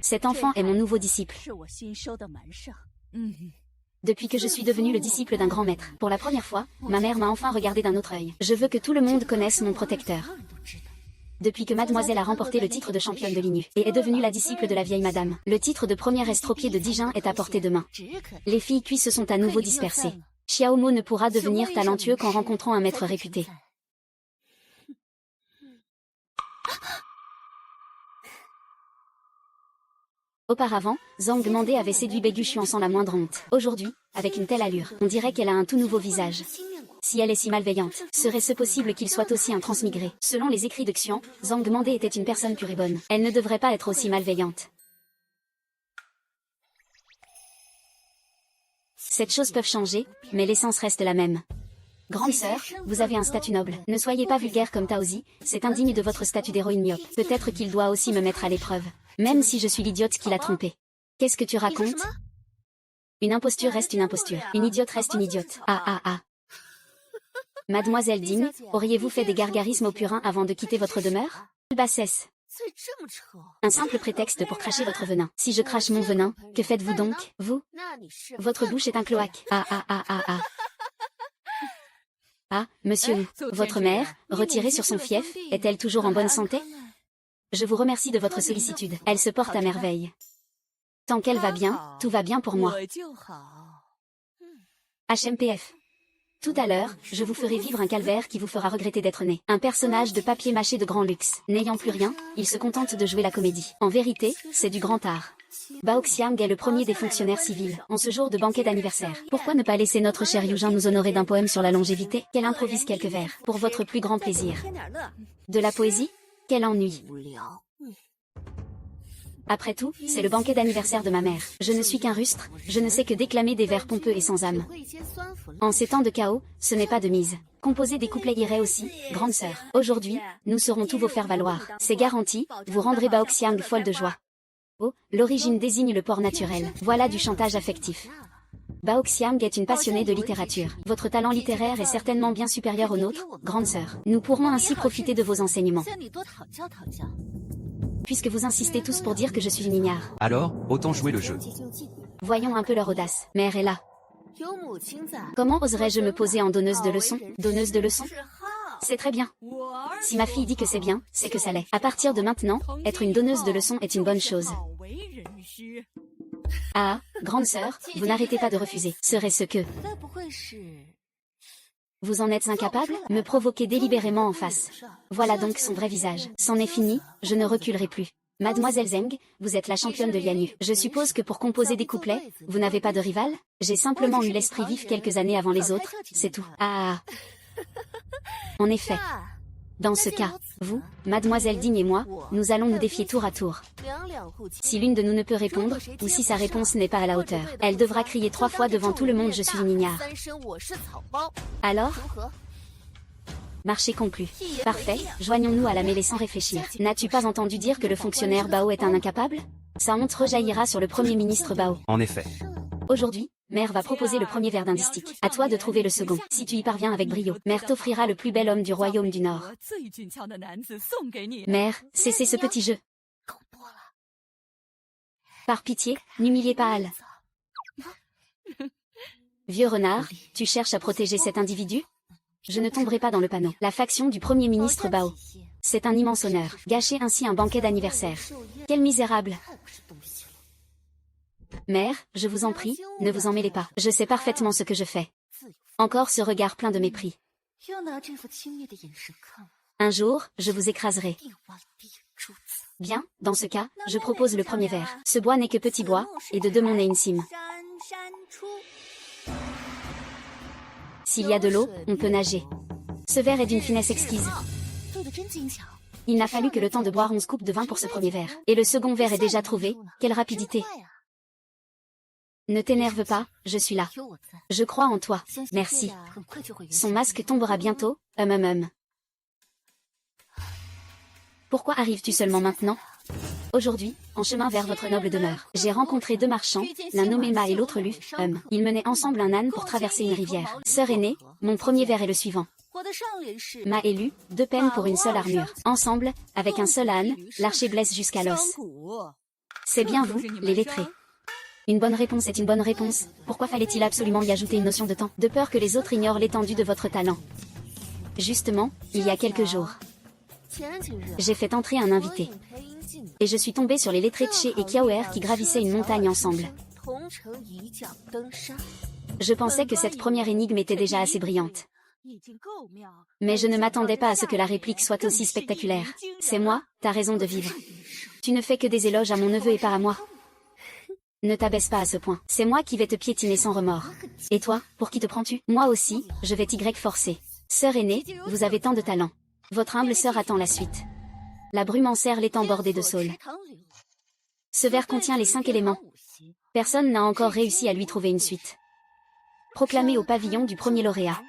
Cet enfant est mon nouveau disciple. Depuis que je suis devenu le disciple d'un grand maître, pour la première fois, ma mère m'a enfin regardé d'un autre œil. Je veux que tout le monde connaisse mon protecteur. Depuis que mademoiselle a remporté le titre de championne de l'INU, et est devenue la disciple de la vieille madame, le titre de première estropiée de Dijin est à portée de main. Les filles cuits se sont à nouveau dispersées. Xiaomo ne pourra devenir talentueux qu'en rencontrant un maître réputé. Auparavant, Zhang Mandé avait séduit Beiguchuan sans la moindre honte. Aujourd'hui, avec une telle allure, on dirait qu'elle a un tout nouveau visage. Si elle est si malveillante, serait-ce possible qu'il soit aussi un transmigré? Selon les écrits de Xian, Zhang Mandé était une personne pure et bonne. Elle ne devrait pas être aussi malveillante. Cette chose peut changer, mais l'essence reste la même. Grande sœur, vous avez un statut noble. Ne soyez pas vulgaire comme Taozi, c'est indigne de votre statut d'héroïne myope. Peut-être qu'il doit aussi me mettre à l'épreuve. Même si je suis l'idiote qui l'a trompé. Qu'est-ce que tu racontes? Une imposture reste une imposture. Une idiote reste une idiote. Ah ah ah. Mademoiselle Ding, auriez-vous fait des gargarismes au purin avant de quitter votre demeure? Bassesse. Un simple prétexte pour cracher votre venin. Si je crache mon venin, que faites-vous donc, vous? Votre bouche est un cloaque. Ah ah ah ah ah. Ah, monsieur, votre mère, retirée sur son fief, est-elle toujours en bonne santé? Je vous remercie de votre sollicitude. Elle se porte à merveille. Tant qu'elle va bien, tout va bien pour moi. HMPF. Tout à l'heure, je vous ferai vivre un calvaire qui vous fera regretter d'être né. Un personnage de papier mâché de grand luxe. N'ayant plus rien, il se contente de jouer la comédie. En vérité, c'est du grand art. Bao Xiang est le premier des fonctionnaires civils, en ce jour de banquet d'anniversaire. Pourquoi ne pas laisser notre cher Yujin nous honorer d'un poème sur la longévité? Qu'elle improvise quelques vers, pour votre plus grand plaisir. De la poésie? Quel ennui. Après tout, c'est le banquet d'anniversaire de ma mère. Je ne suis qu'un rustre, je ne sais que déclamer des vers pompeux et sans âme. En ces temps de chaos, ce n'est pas de mise. Composer des couplets irait aussi, grande sœur. Aujourd'hui, nous saurons tous vos faire valoir. C'est garanti, vous rendrez Bao Xiang folle de joie. Oh, l'origine désigne le port naturel. Voilà du chantage affectif. Bao Xiang est une passionnée de littérature. Votre talent littéraire est certainement bien supérieur au nôtre, grande sœur. Nous pourrons ainsi profiter de vos enseignements. Puisque vous insistez tous pour dire que je suis une ignare. Alors, autant jouer le jeu. Voyons un peu leur audace. Mère est là. Comment oserais-je me poser en donneuse de leçons? Donneuse de leçons? C'est très bien. Si ma fille dit que c'est bien, c'est que ça l'est. À partir de maintenant, être une donneuse de leçons est une bonne chose. Ah, grande sœur, vous n'arrêtez pas de refuser. Serait-ce que... Vous en êtes incapable? Me provoquer délibérément en face. Voilà donc son vrai visage. C'en est fini, je ne reculerai plus. Mademoiselle Zeng, vous êtes la championne de Lianu. Je suppose que pour composer des couplets, vous n'avez pas de rival? J'ai simplement eu l'esprit vif quelques années avant les autres, c'est tout. Ah. En effet. Dans ce cas, vous, Mademoiselle Digne et moi, nous allons nous défier tour à tour. Si l'une de nous ne peut répondre, ou si sa réponse n'est pas à la hauteur, elle devra crier 3 fois devant tout le monde « Je suis une ignare ». Alors? Marché conclu. Parfait, joignons-nous à la mêlée sans réfléchir. N'as-tu pas entendu dire que le fonctionnaire Bao est un incapable? Sa honte rejaillira sur le premier ministre Bao. En effet. Aujourd'hui, Mère va proposer le premier vers d'un distique. À toi de trouver le second. Si tu y parviens avec brio, Mère t'offrira le plus bel homme du royaume du Nord. Mère, cessez ce petit jeu. Par pitié, n'humiliez pas Al. Vieux renard, tu cherches à protéger cet individu? Je ne tomberai pas dans le panneau. La faction du premier ministre Bao. C'est un immense honneur. Gâcher ainsi un banquet d'anniversaire. Quel misérable. Mère, je vous en prie, ne vous en mêlez pas. Je sais parfaitement ce que je fais. Encore ce regard plein de mépris. Un jour, je vous écraserai. Bien, dans ce cas, je propose le premier vers. Ce bois n'est que petit bois, et de deux monts naît une cime. S'il y a de l'eau, on peut nager. Ce vers est d'une finesse exquise. Il n'a fallu que le temps de boire 11 coupes de vin pour ce premier vers. Et le second vers est déjà trouvé, quelle rapidité. Ne t'énerve pas, je suis là. Je crois en toi, merci. Son masque tombera bientôt, Pourquoi arrives-tu seulement maintenant? Aujourd'hui, en chemin vers votre noble demeure, j'ai rencontré 2 marchands, l'un nommé Ma et l'autre Lu, Ils menaient ensemble un âne pour traverser une rivière. Sœur aînée, mon premier vers est le suivant. Ma et Lu, 2 peines pour une seule armure. Ensemble, avec un seul âne, l'archer blesse jusqu'à l'os. C'est bien vous, les lettrés. Une bonne réponse est une bonne réponse. Pourquoi fallait-il absolument y ajouter une notion de temps? De peur que les autres ignorent l'étendue de votre talent. Justement, il y a quelques jours, j'ai fait entrer un invité. Et je suis tombée sur les lettrés Tché et Kiaoer qui gravissaient une montagne ensemble. Je pensais que cette première énigme était déjà assez brillante. Mais je ne m'attendais pas à ce que la réplique soit aussi spectaculaire. C'est moi, ta raison de vivre. Tu ne fais que des éloges à mon neveu et pas à moi. Ne t'abaisse pas à ce point. C'est moi qui vais te piétiner sans remords. Et toi, pour qui te prends-tu? Moi aussi, je vais t'y forcer. Sœur aînée, vous avez tant de talent. Votre humble sœur attend la suite. La brume enserre l'étang bordé de saules. Ce vers contient les 5 éléments. Personne n'a encore réussi à lui trouver une suite. Proclamé au pavillon du premier lauréat.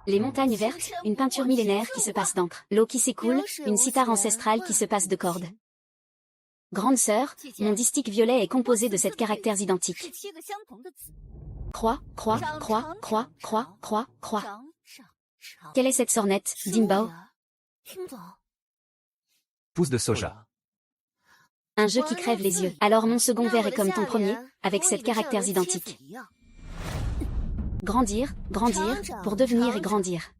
Les montagnes vertes, une peinture millénaire qui se passe d'encre. L'eau qui s'écoule, une cithare ancestrale qui se passe de cordes. Grande sœur, mon distique violet est composé de 7 caractères identiques. Croix, croix, croix, croix, croix, croix, croix. Quelle est cette sornette, Dinbao? Pousse de soja. Un jeu qui crève les yeux. Alors mon second vers est comme ton premier, avec 7 caractères identiques. Grandir, grandir, pour devenir et grandir.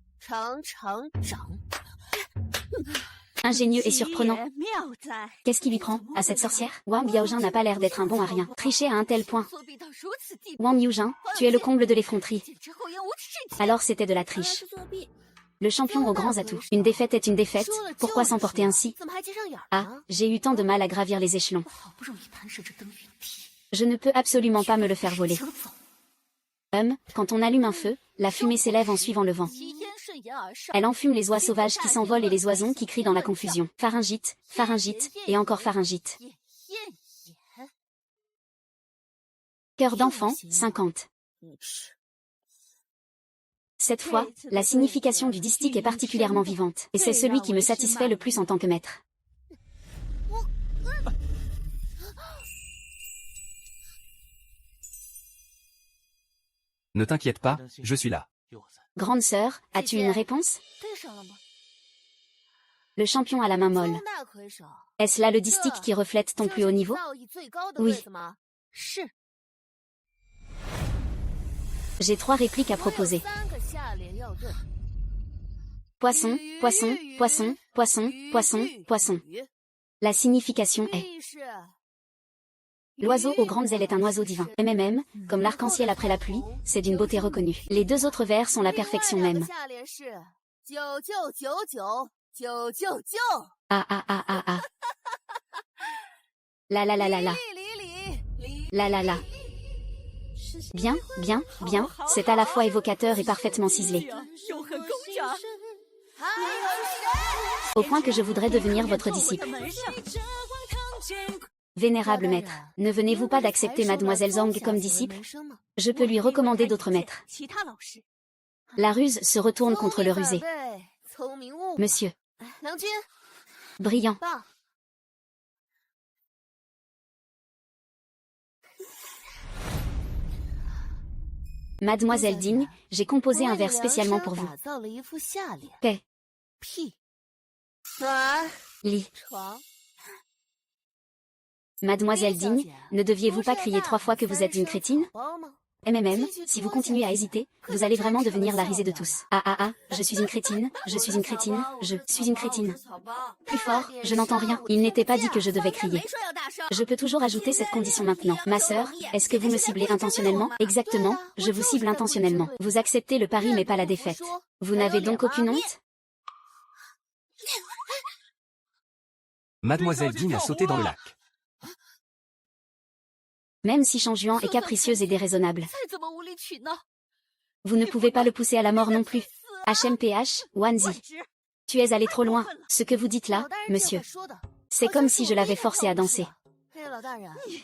Ingénieux et surprenant. Qu'est-ce qui lui prend, à cette sorcière? Wang Yaojin n'a pas l'air d'être un bon à rien. Tricher à un tel point. Wang Yaojin, tu es le comble de l'effronterie. Alors c'était de la triche. Le champion aux grands atouts. Une défaite est une défaite, pourquoi s'emporter ainsi? Ah, j'ai eu tant de mal à gravir les échelons. Je ne peux absolument pas me le faire voler. Quand on allume un feu, la fumée s'élève en suivant le vent. Elle enfume les oies sauvages qui s'envolent et les oisons qui crient dans la confusion. Pharyngite, pharyngite, et encore pharyngite. Cœur d'enfant, 50. Cette fois, la signification du distique est particulièrement vivante, et c'est celui qui me satisfait le plus en tant que maître. Ne t'inquiète pas, je suis là. Grande sœur, as-tu une réponse? Le champion a la main molle. Est-ce là le distique qui reflète ton plus haut niveau? Oui. J'ai 3 répliques à proposer. Poisson, poisson, poisson, poisson, poisson, poisson. La signification est: l'oiseau aux grandes ailes est un oiseau divin. Comme l'arc-en-ciel après la pluie, c'est d'une beauté reconnue. Les 2 autres vers sont la perfection même. Ah ah ah ah ah. La la la la la. La la la. Bien, bien, bien, c'est à la fois évocateur et parfaitement ciselé. Au point que je voudrais devenir votre disciple. Vénérable maître, ne venez-vous pas d'accepter Mademoiselle Zhang comme disciple? Je peux lui recommander d'autres maîtres. La ruse se retourne contre le rusé. Monsieur. Brillant. Mademoiselle Digne, j'ai composé un vers spécialement pour vous. Paix. Lit. Mademoiselle Digne, ne deviez-vous pas crier 3 fois que vous êtes une crétine? Si vous continuez à hésiter, vous allez vraiment devenir la risée de tous. Ah ah ah, je suis une crétine, je suis une crétine, je suis une crétine. Plus fort, je n'entends rien. Il n'était pas dit que je devais crier. Je peux toujours ajouter cette condition maintenant. Ma sœur, est-ce que vous me ciblez intentionnellement? Exactement, je vous cible intentionnellement. Vous acceptez le pari mais pas la défaite. Vous n'avez donc aucune honte? Mademoiselle Digne a sauté dans le lac. Même si Changjuan est capricieuse et déraisonnable. Vous ne pouvez pas le pousser à la mort non plus. HMPH, Wanzi. Tu es allé trop loin, ce que vous dites là, monsieur. C'est comme si je l'avais forcé à danser.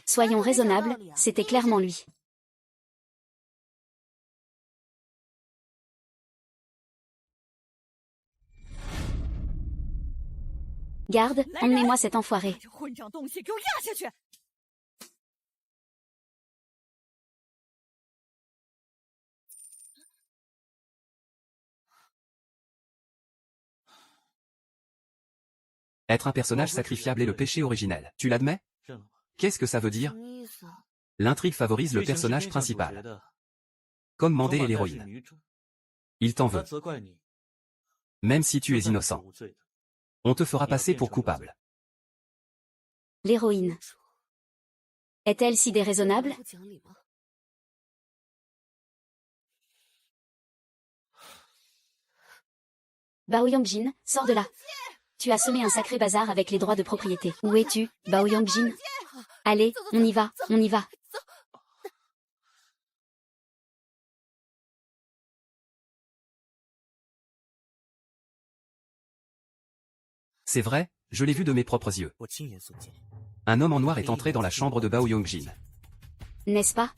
Soyons raisonnables, c'était clairement lui. Garde, emmenez-moi cet enfoiré. Être un personnage sacrifiable est le péché originel. Tu l'admets? Qu'est-ce que ça veut dire? L'intrigue favorise le personnage principal. Comme Mandé et l'héroïne. Il t'en veut. Même si tu es innocent. On te fera passer pour coupable. L'héroïne. Est-elle si déraisonnable? Bao Yangjin, sors de là. Tu as semé un sacré bazar avec les droits de propriété. Où es-tu, Bao Yangjin? Allez, on y va, on y va. C'est vrai, je l'ai vu de mes propres yeux. Un homme en noir est entré dans la chambre de Bao Yangjin. N'est-ce pas?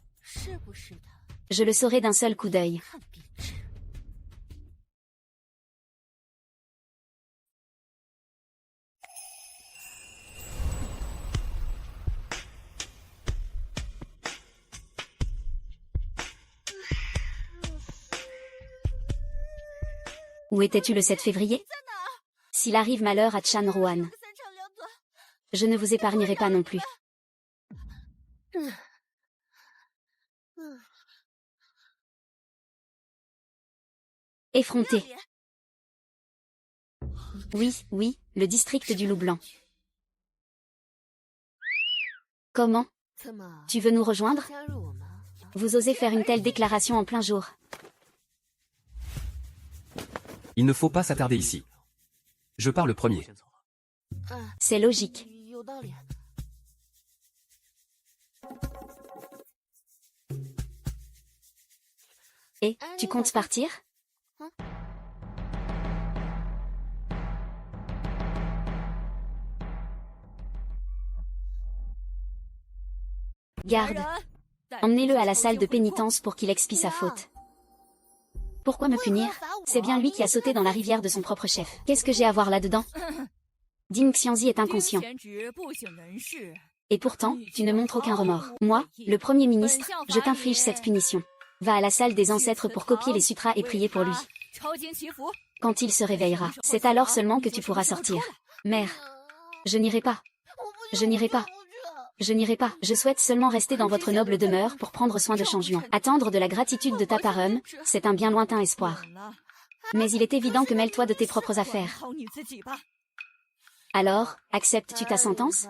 Je le saurai d'un seul coup d'œil. Où étais-tu le 7 février? S'il arrive malheur à Chan Roan, je ne vous épargnerai pas non plus. Effronté. Oui, oui, le district du Loup Blanc. Comment? Tu veux nous rejoindre? Vous osez faire une telle déclaration en plein jour? Il ne faut pas s'attarder ici. Je pars le premier. C'est logique. Et, tu comptes partir? Garde. Emmenez-le à la salle de pénitence pour qu'il expie sa faute. Pourquoi me punir? C'est bien lui qui a sauté dans la rivière de son propre chef. Qu'est-ce que j'ai à voir là-dedans? Ding Xiangzi est inconscient. Et pourtant, tu ne montres aucun remords. Moi, le Premier ministre, je t'inflige cette punition. Va à la salle des ancêtres pour copier les sutras et prier pour lui. Quand il se réveillera, c'est alors seulement que tu pourras sortir. Mère, je n'irai pas. Je n'irai pas. Je n'irai pas. Je souhaite seulement rester dans votre noble demeure pour prendre soin de Changjuan. Attendre de la gratitude de ta parème, c'est un bien lointain espoir. Mais il est évident que mêle-toi de tes propres affaires. Alors, acceptes-tu ta sentence?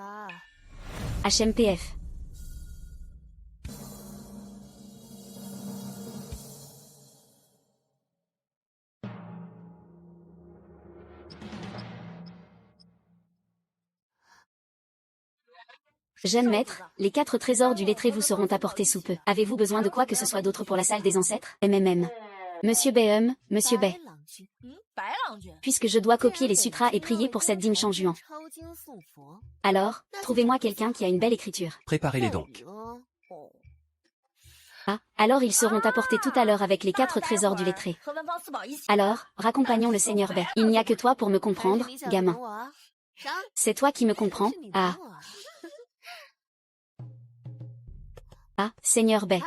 HMPF. Jeune maître, les 4 trésors du lettré vous seront apportés sous peu. Avez-vous besoin de quoi que ce soit d'autre pour la salle des ancêtres? MMM. Monsieur Baeum, Monsieur Bae. Puisque je dois copier les sutras et prier pour cette Ding Changjuan. Alors, trouvez-moi quelqu'un qui a une belle écriture. Préparez-les donc. Ah, alors ils seront apportés tout à l'heure avec les 4 trésors du lettré. Alors, raccompagnons le Seigneur Bae. Il n'y a que toi pour me comprendre, gamin. C'est toi qui me comprends, ah. Ah, Seigneur Bae.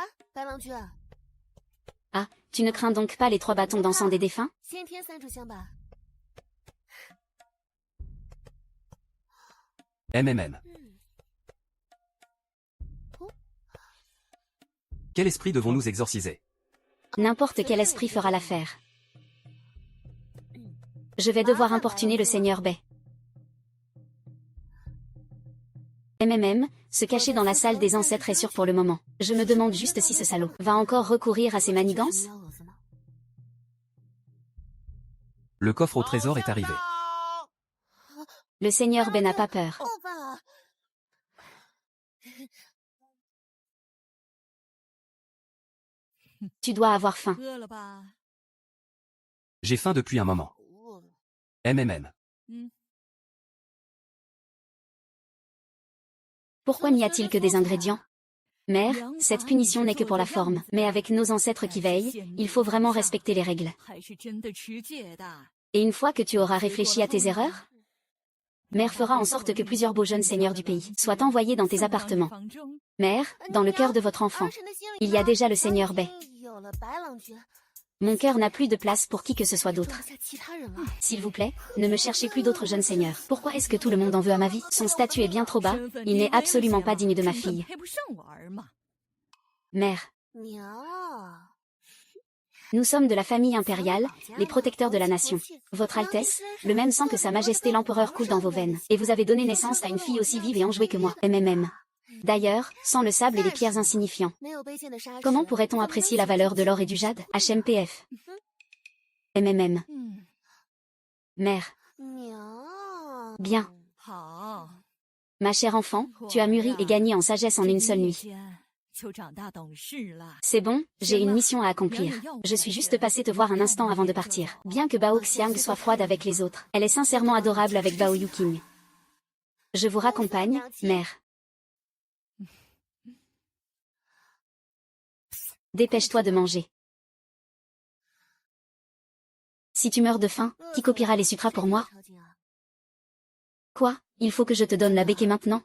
Ah, tu ne crains donc pas les 3 bâtons d'encens des défunts? MMM. Quel esprit devons-nous exorciser? N'importe quel esprit fera l'affaire. Je vais devoir importuner le Seigneur Bae. MMM, se cacher dans la salle des ancêtres est sûr pour le moment. Je me demande juste si ce salaud va encore recourir à ses manigances? Le coffre au trésor est arrivé. Le Seigneur Bae n'a pas peur. Tu dois avoir faim. J'ai faim depuis un moment. MMM. Pourquoi n'y a-t-il que des ingrédients? Mère, cette punition n'est que pour la forme, mais avec nos ancêtres qui veillent, il faut vraiment respecter les règles. Et une fois que tu auras réfléchi à tes erreurs, Mère fera en sorte que plusieurs beaux jeunes seigneurs du pays soient envoyés dans tes appartements. Mère, dans le cœur de votre enfant, il y a déjà le Seigneur Bae. Mon cœur n'a plus de place pour qui que ce soit d'autre. S'il vous plaît, ne me cherchez plus d'autres jeunes seigneurs. Pourquoi est-ce que tout le monde en veut à ma vie? Son statut est bien trop bas, il n'est absolument pas digne de ma fille. Mère. Nous sommes de la famille impériale, les protecteurs de la nation. Votre Altesse, le même sang que Sa Majesté l'Empereur coule dans vos veines. Et vous avez donné naissance à une fille aussi vive et enjouée que moi. MMM. D'ailleurs, sans le sable et les pierres insignifiants, comment pourrait-on apprécier la valeur de l'or et du jade? HMPF. MMM. Mère. Bien. Ma chère enfant, tu as mûri et gagné en sagesse en une seule nuit. C'est bon, j'ai une mission à accomplir. Je suis juste passée te voir un instant avant de partir. Bien que Bao Xiang soit froide avec les autres, elle est sincèrement adorable avec Bao Yuqing. Je vous raccompagne, mère. Dépêche-toi de manger. Si tu meurs de faim, qui copiera les sutras pour moi? Quoi? Il faut que je te donne la béquille maintenant?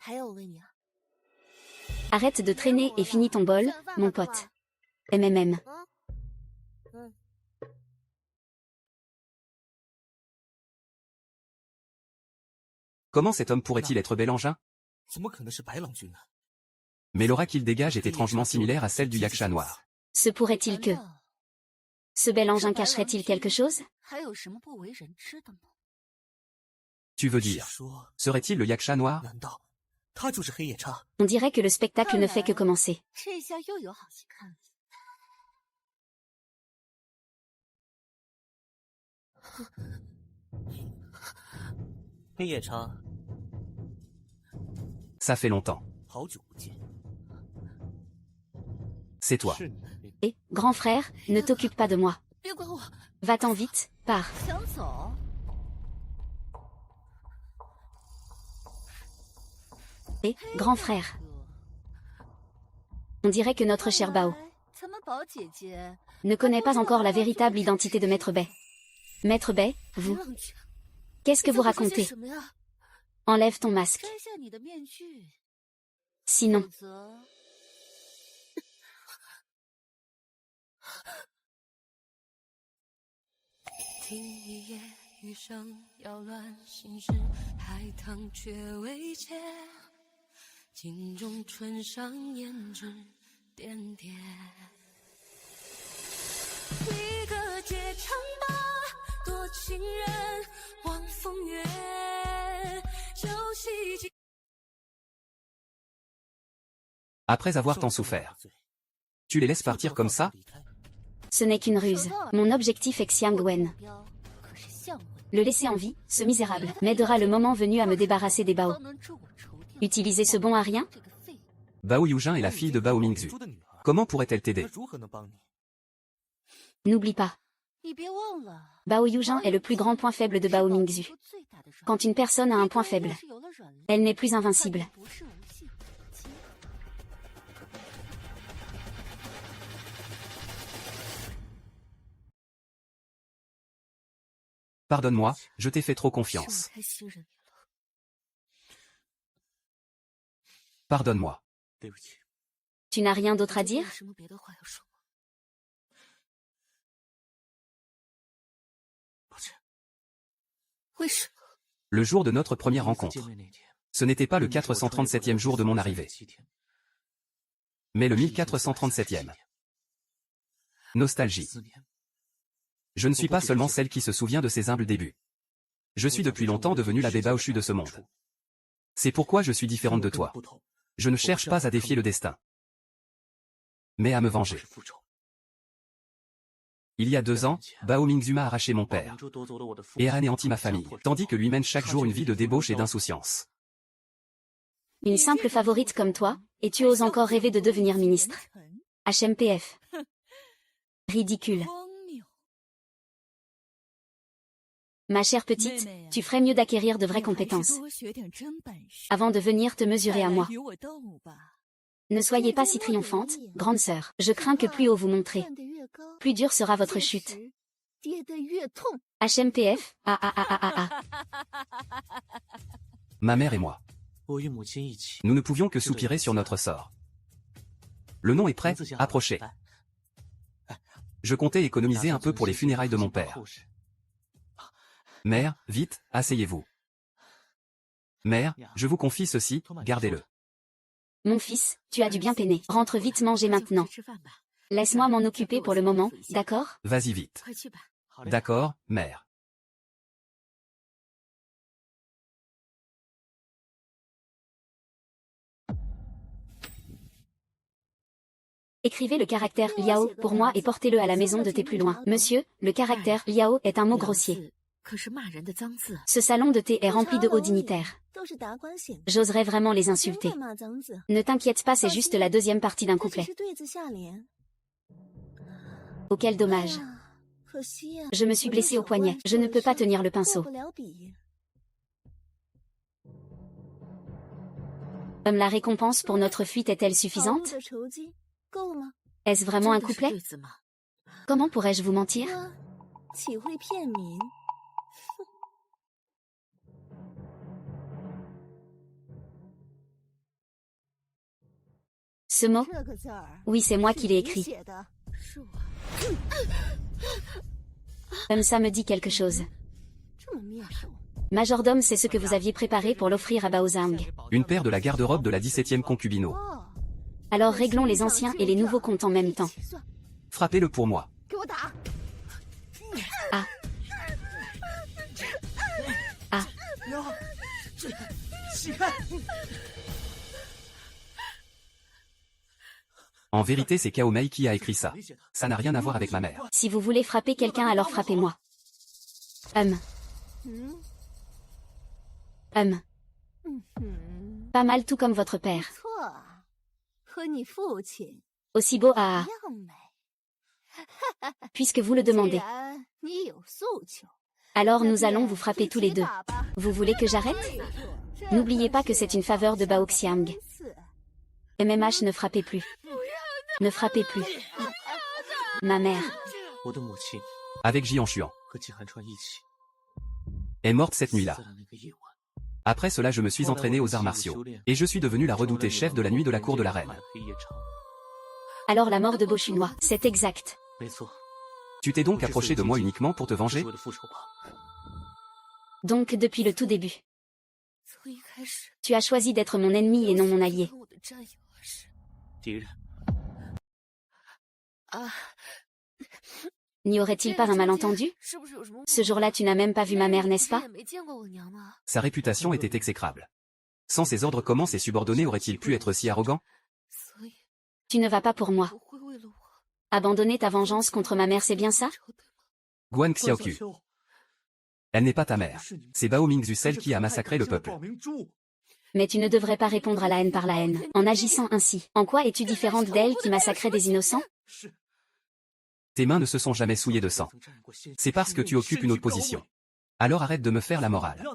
Arrête de traîner et finis ton bol, mon pote. MMM. Comment cet homme pourrait-il être bel engin? Mais l'aura qu'il dégage est étrangement similaire à celle du yaksha noir. Se pourrait-il que... Ce bel engin cacherait-il quelque chose? Tu veux dire, serait-il le yaksha noir? On dirait que le spectacle ne fait que commencer. Ça fait longtemps. C'est toi. Et, grand frère, ne t'occupe pas de moi. Va-t'en vite, pars. Et, grand frère. On dirait que notre cher Bao ne connaît pas encore la véritable identité de Maître Bai. Maître Bai, vous. Qu'est-ce que vous racontez? Enlève ton masque. Sinon. Après avoir tant souffert, tu les laisses partir comme ça? Ce n'est qu'une ruse. Mon objectif est Xiang Wen. Le laisser en vie, ce misérable, m'aidera le moment venu à me débarrasser des Bao. Utiliser ce bon à rien? Bao Yujin est la fille de Bao Mingzu. Comment pourrait-elle t'aider? N'oublie pas. Bao Yujin est le plus grand point faible de Bao Mingzu. Quand une personne a un point faible, elle n'est plus invincible. Pardonne-moi, je t'ai fait trop confiance. Pardonne-moi. Tu n'as rien d'autre à dire? Le jour de notre première rencontre. Ce n'était pas le 437e jour de mon arrivée, mais le 1437e. Nostalgie. Je ne suis pas seulement celle qui se souvient de ses humbles débuts. Je suis depuis longtemps devenue la Baoshu de ce monde. C'est pourquoi je suis différente de toi. Je ne cherche pas à défier le destin, mais à me venger. Il y a 2 ans, Bao Mingzu m'a arraché mon père et a anéanti ma famille, tandis que lui mène chaque jour une vie de débauche et d'insouciance. Une simple favorite comme toi, et tu oses encore rêver de devenir ministre. HMPF. Ridicule. Ma chère petite, tu ferais mieux d'acquérir de vraies compétences avant de venir te mesurer à moi. Ne soyez pas si triomphante, grande sœur. Je crains que plus haut vous montrez, plus dure sera votre chute. HMPF, Ma mère et moi. Nous ne pouvions que soupirer sur notre sort. Le nom est prêt, approchez. Je comptais économiser un peu pour les funérailles de mon père. Mère, vite, asseyez-vous. Mère, je vous confie ceci, gardez-le. Mon fils, tu as dû bien peiner. Rentre vite manger maintenant. Laisse-moi m'en occuper pour le moment, d'accord? Vas-y vite. D'accord, mère. Écrivez le caractère Liao pour moi et portez-le à la maison de thé plus loin. Monsieur, le caractère Liao est un mot grossier. Ce salon de thé est rempli de hauts dignitaires. J'oserais vraiment les insulter. Ne t'inquiète pas, c'est juste la deuxième partie d'un couplet. Oh, quel dommage. Je me suis blessée au poignet. Je ne peux pas tenir le pinceau. La récompense pour notre fuite est-elle suffisante? Est-ce vraiment un couplet? Comment pourrais-je vous mentir? Ce mot? Oui, c'est moi qui l'ai écrit. Ça me dit quelque chose. Majordome, c'est ce que vous aviez préparé pour l'offrir à Baozang. Une paire de la garde-robe de la 17e concubino. Alors réglons les anciens et les nouveaux comptes en même temps. Frappez-le pour moi. Ah. Ah. En vérité, c'est Kaomei qui a écrit ça. Ça n'a rien à voir avec ma mère. Si vous voulez frapper quelqu'un, alors frappez-moi. Hum. Pas mal tout comme votre père. Aussi beau à... Puisque vous le demandez. Alors nous allons vous frapper tous les deux. Vous voulez que j'arrête? N'oubliez pas que c'est une faveur de Bao Xiang. MMH, ne frappez plus. Ne frappez plus. Ma mère. Avec Jianshuan. Est morte cette nuit-là. Après cela je me suis entraîné aux arts martiaux. Et je suis devenu la redoutée chef de la nuit de la cour de la reine. Alors la mort de Bo Chunhua, c'est exact. Tu t'es donc approché de moi uniquement pour te venger? Donc depuis le tout début. Tu as choisi d'être mon ennemi et non mon allié. N'y aurait-il pas un malentendu? Ce jour-là tu n'as même pas vu ma mère, n'est-ce pas? Sa réputation était exécrable. Sans ses ordres, comment ses subordonnés auraient-ils pu être si arrogants? Tu ne vas pas pour moi. Abandonner ta vengeance contre ma mère, c'est bien ça? Guan Xiaoqiu. Elle n'est pas ta mère. C'est Bao Mingzu, celle qui a massacré le peuple. Mais tu ne devrais pas répondre à la haine par la haine, en agissant ainsi. En quoi es-tu différente d'elle qui massacrait des innocents? Tes mains ne se sont jamais souillées de sang. C'est parce que tu occupes une autre position. Alors arrête de me faire la morale.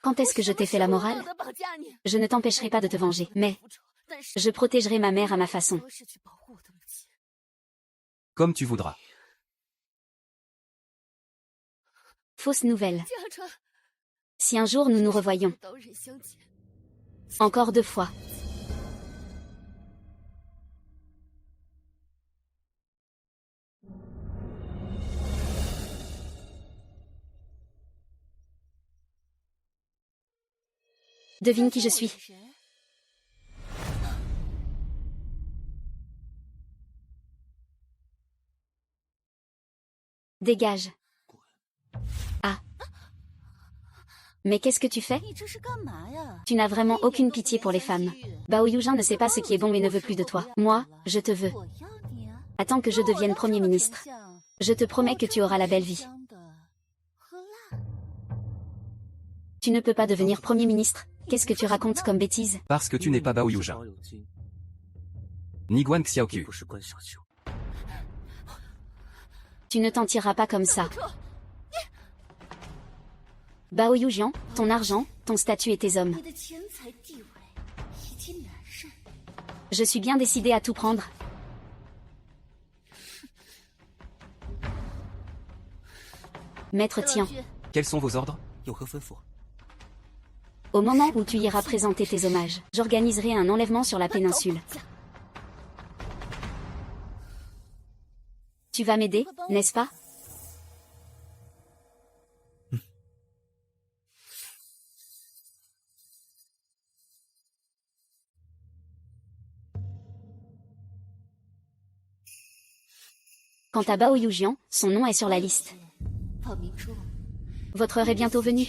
Quand est-ce que je t'ai fait la morale? Je ne t'empêcherai pas de te venger, mais je protégerai ma mère à ma façon. Comme tu voudras. Fausse nouvelle. Si un jour nous nous revoyons. Encore 2 fois. Devine qui je suis. Dégage. Ah. Mais qu'est-ce que tu fais? Tu n'as vraiment aucune pitié pour les femmes. Bao Yujin ne sait pas ce qui est bon et ne veut plus de toi. Moi, je te veux. Attends que je devienne Premier ministre. Je te promets que tu auras la belle vie. Tu ne peux pas devenir Premier ministre. Qu'est-ce que tu racontes comme bêtise? Parce que tu n'es pas Bao Yujin. Ni Guan Xiaoqiu. Tu ne t'en tireras pas comme ça. Bao Yujian, ton argent, ton statut et tes hommes. Je suis bien décidé à tout prendre. Maître Tian. Quels sont vos ordres? Au moment où tu iras présenter tes hommages, j'organiserai un enlèvement sur la péninsule. Tu vas m'aider, n'est-ce pas? Quant à Bao Yujian, son nom est sur la liste. Votre heure est bientôt venue.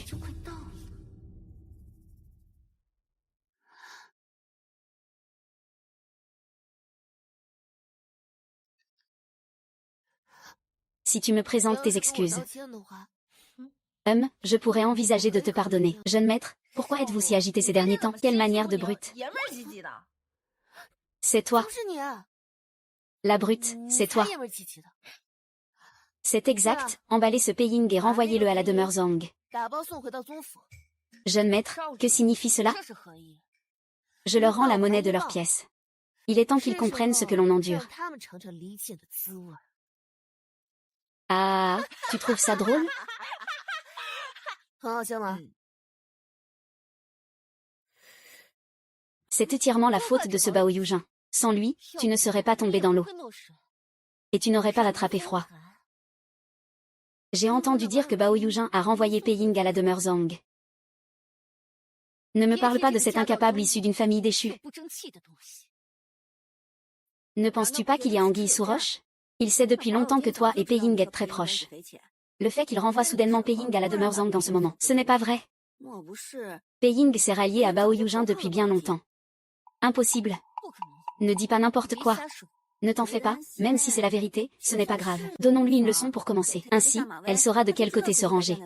Si tu me présentes tes excuses. Je pourrais envisager de te pardonner. Jeune maître, pourquoi êtes-vous si agité ces derniers temps? Quelle manière de brute. C'est toi. La brute, c'est toi. C'est exact, emballez ce Peiying et renvoyez-le à la demeure Zhang. Jeune maître, que signifie cela? Je leur rends la monnaie de leurs pièces. Il est temps qu'ils comprennent ce que l'on endure. Ah, tu trouves ça drôle? C'est entièrement la faute de ce Bao Yujin. Sans lui, tu ne serais pas tombé dans l'eau. Et tu n'aurais pas attrapé froid. J'ai entendu dire que Bao Yujin a renvoyé Peiying à la demeure Zhang. Ne me parle pas de cet incapable issu d'une famille déchue. Ne penses-tu pas qu'il y a anguille sous roche? Il sait depuis longtemps que toi et Peiying êtes très proches. Le fait qu'il renvoie soudainement Peiying à la demeure Zhang dans ce moment, ce n'est pas vrai. Peiying s'est rallié à Bao Yujin depuis bien longtemps. Impossible. Ne dis pas n'importe quoi. Ne t'en fais pas, même si c'est la vérité, ce n'est pas grave. Donnons-lui une leçon pour commencer. Ainsi, elle saura de quel côté se ranger.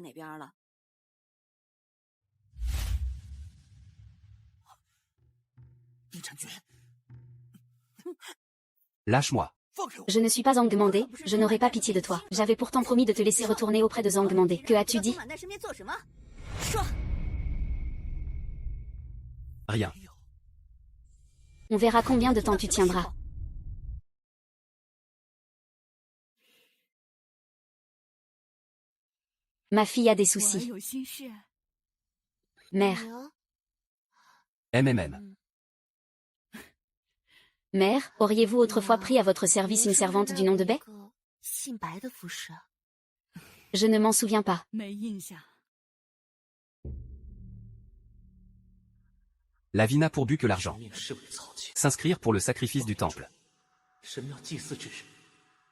Lâche-moi. Je ne suis pas Zhang-Mandé, je n'aurai pas pitié de toi. J'avais pourtant promis de te laisser retourner auprès de Zhang-Mandé. Que as-tu dit? Rien. On verra combien de temps tu tiendras. Ma fille a des soucis. Mère. MMM. Mère, auriez-vous autrefois pris à votre service une servante du nom de Bai? Je ne m'en souviens pas. La vie n'a pour but que l'argent. S'inscrire pour le sacrifice du temple.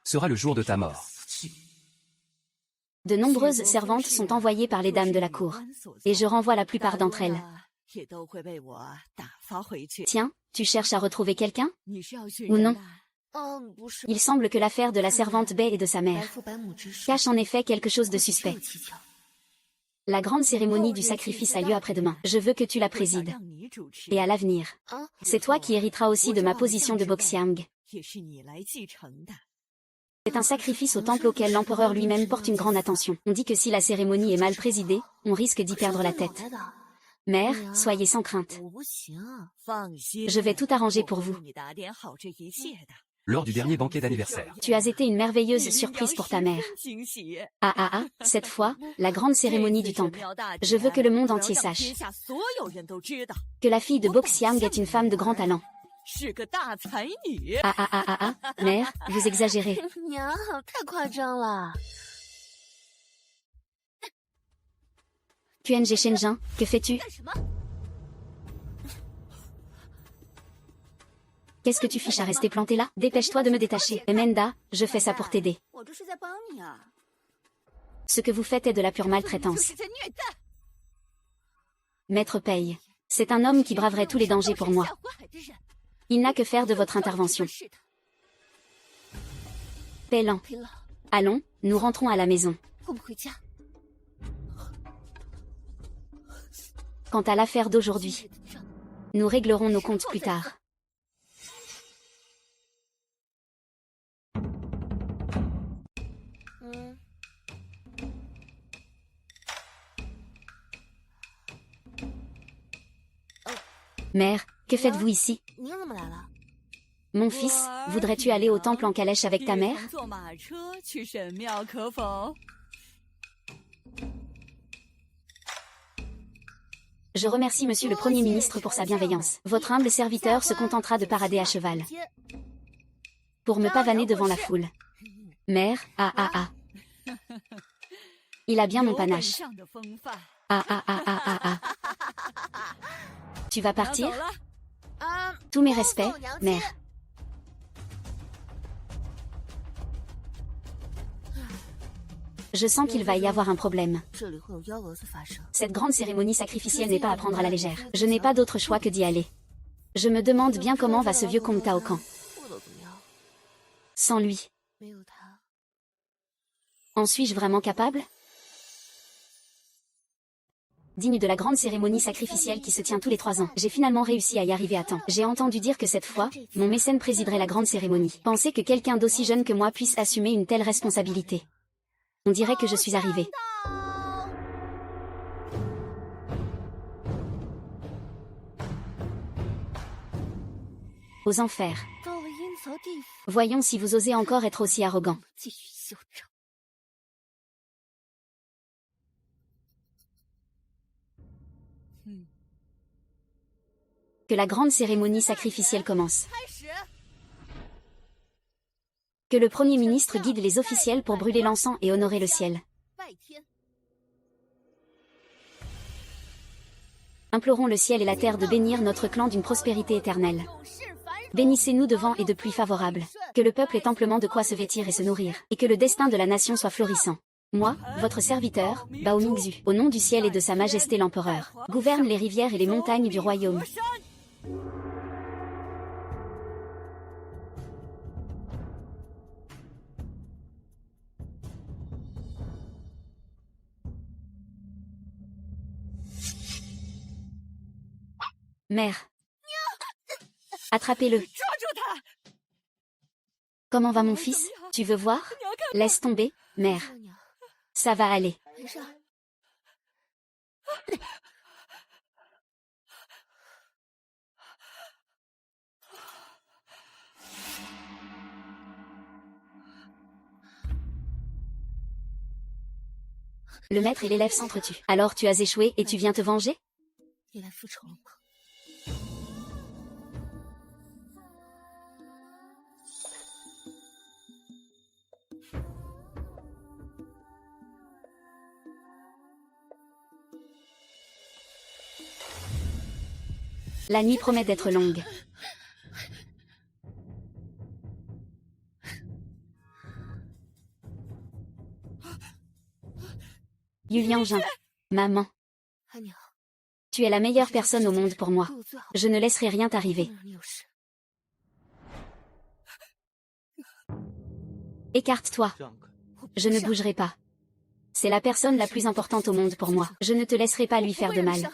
Sera le jour de ta mort. De nombreuses servantes sont envoyées par les dames de la cour. Et je renvoie la plupart d'entre elles. Tiens, tu cherches à retrouver quelqu'un? Ou non? Il semble que l'affaire de la servante Bai et de sa mère cache en effet quelque chose de suspect. La grande cérémonie du sacrifice a lieu après-demain. Je veux que tu la présides. Et à l'avenir, c'est toi qui hériteras aussi de ma position de Boxiang. C'est un sacrifice au temple auquel l'empereur lui-même porte une grande attention. On dit que si la cérémonie est mal présidée, on risque d'y perdre la tête. Mère, soyez sans crainte. Je vais tout arranger pour vous. Lors du dernier banquet d'anniversaire. Tu as été une merveilleuse surprise pour ta mère. Cette fois, la grande cérémonie du temple. Je veux que le monde entier sache que la fille de Boxiang est une femme de grand talent. Mère, vous exagérez. QNG Shenjin, que fais-tu? Qu'est-ce que tu fiches à rester planté là? Dépêche-toi de me détacher. Emenda, je fais ça pour t'aider. Ce que vous faites est de la pure maltraitance. Maître Pei. C'est un homme qui braverait tous les dangers pour moi. Il n'a que faire de votre intervention. Peilan. Allons, nous rentrons à la maison. Quant à l'affaire d'aujourd'hui, nous réglerons nos comptes plus tard. Mère, que faites-vous ici? Mon fils, voudrais-tu aller au temple en calèche avec ta mère? Je remercie Monsieur le Premier ministre pour sa bienveillance. Votre humble serviteur se contentera de parader à cheval. Pour me pavaner devant la foule. Mère, Il a bien mon panache. Tu vas partir? Tous mes respects, mère. Je sens qu'il va y avoir un problème. Cette grande cérémonie sacrificielle n'est pas à prendre à la légère. Je n'ai pas d'autre choix que d'y aller. Je me demande bien comment va ce vieux Kong Tao Kan. Sans lui. En suis-je vraiment capable? Digne de la grande cérémonie sacrificielle qui se tient tous les 3 ans. J'ai finalement réussi à y arriver à temps. J'ai entendu dire que cette fois, mon mécène présiderait la grande cérémonie. Penser que quelqu'un d'aussi jeune que moi puisse assumer une telle responsabilité. On dirait que je suis arrivée. Aux enfers. Voyons si vous osez encore être aussi arrogant. Que la grande cérémonie sacrificielle commence. Que le Premier ministre guide les officiels pour brûler l'encens et honorer le ciel. Implorons le ciel et la terre de bénir notre clan d'une prospérité éternelle. Bénissez-nous de vent et de pluie favorables. Que le peuple ait amplement de quoi se vêtir et se nourrir. Et que le destin de la nation soit florissant. Moi, votre serviteur, Bao Mingzu, au nom du ciel et de sa majesté l'empereur, gouverne les rivières et les montagnes du royaume. Mère. Attrapez-le. Comment va mon fils? Tu veux voir? Laisse tomber, mère. Ça va aller. Le maître et l'élève s'entretuent. Alors tu as échoué et tu viens te venger? La nuit promet d'être longue. Yulian Jin. Maman. Tu es la meilleure personne au monde pour moi. Je ne laisserai rien t'arriver. Écarte-toi. Je ne bougerai pas. C'est la personne la plus importante au monde pour moi. Je ne te laisserai pas lui faire de mal.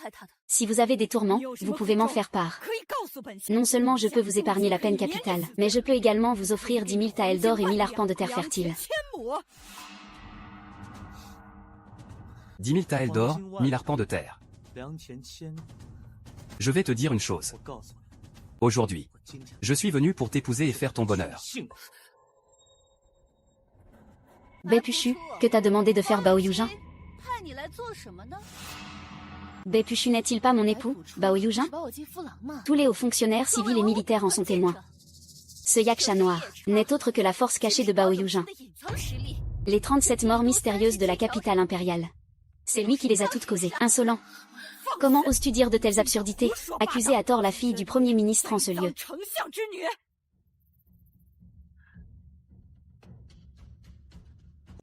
Si vous avez des tourments, vous pouvez m'en faire part. Non seulement je peux vous épargner la peine capitale, mais je peux également vous offrir 10 000 taels d'or et 1000 arpents de terre fertile. 10 000 taels d'or, 1000 arpents de terre. Je vais te dire une chose. Aujourd'hui, je suis venu pour t'épouser et faire ton bonheur. Baepuchu, que t'a demandé de faire Bao Yujin? Baepuchu n'est-il pas mon époux, Bao Yujin? Tous les hauts fonctionnaires civils et militaires en sont témoins. Ce yaksha noir n'est autre que la force cachée de Bao Yujin. Les 37 morts mystérieuses de la capitale impériale. C'est lui qui les a toutes causées. Insolent. Comment oses-tu dire de telles absurdités? Accuser à tort la fille du Premier ministre en ce lieu.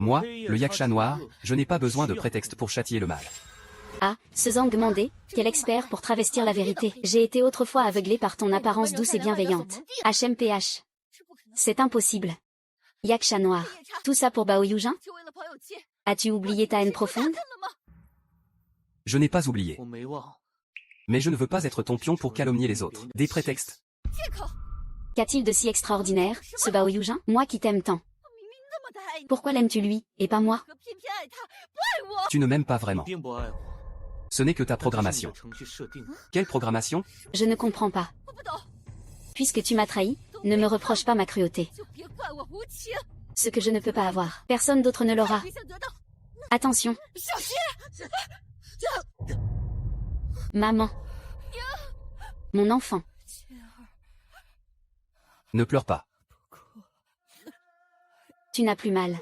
Moi, le yaksha noir, je n'ai pas besoin de prétexte pour châtier le mal. Ah, ce Zhang Mandé, quel expert pour travestir la vérité. J'ai été autrefois aveuglé par ton apparence douce et bienveillante. HMPH. C'est impossible. Yaksha noir. Tout ça pour Bao Yujin? As-tu oublié ta haine profonde? Je n'ai pas oublié. Mais je ne veux pas être ton pion pour calomnier les autres. Des prétextes. Qu'a-t-il de si extraordinaire, ce Bao Yujin? Moi qui t'aime tant. Pourquoi l'aimes-tu lui, et pas moi? Tu ne m'aimes pas vraiment. Ce n'est que ta programmation. Quelle programmation? Je ne comprends pas. Puisque tu m'as trahi, ne me reproche pas ma cruauté. Ce que je ne peux pas avoir, personne d'autre ne l'aura. Attention. Maman. Mon enfant. Ne pleure pas. Tu n'as plus mal.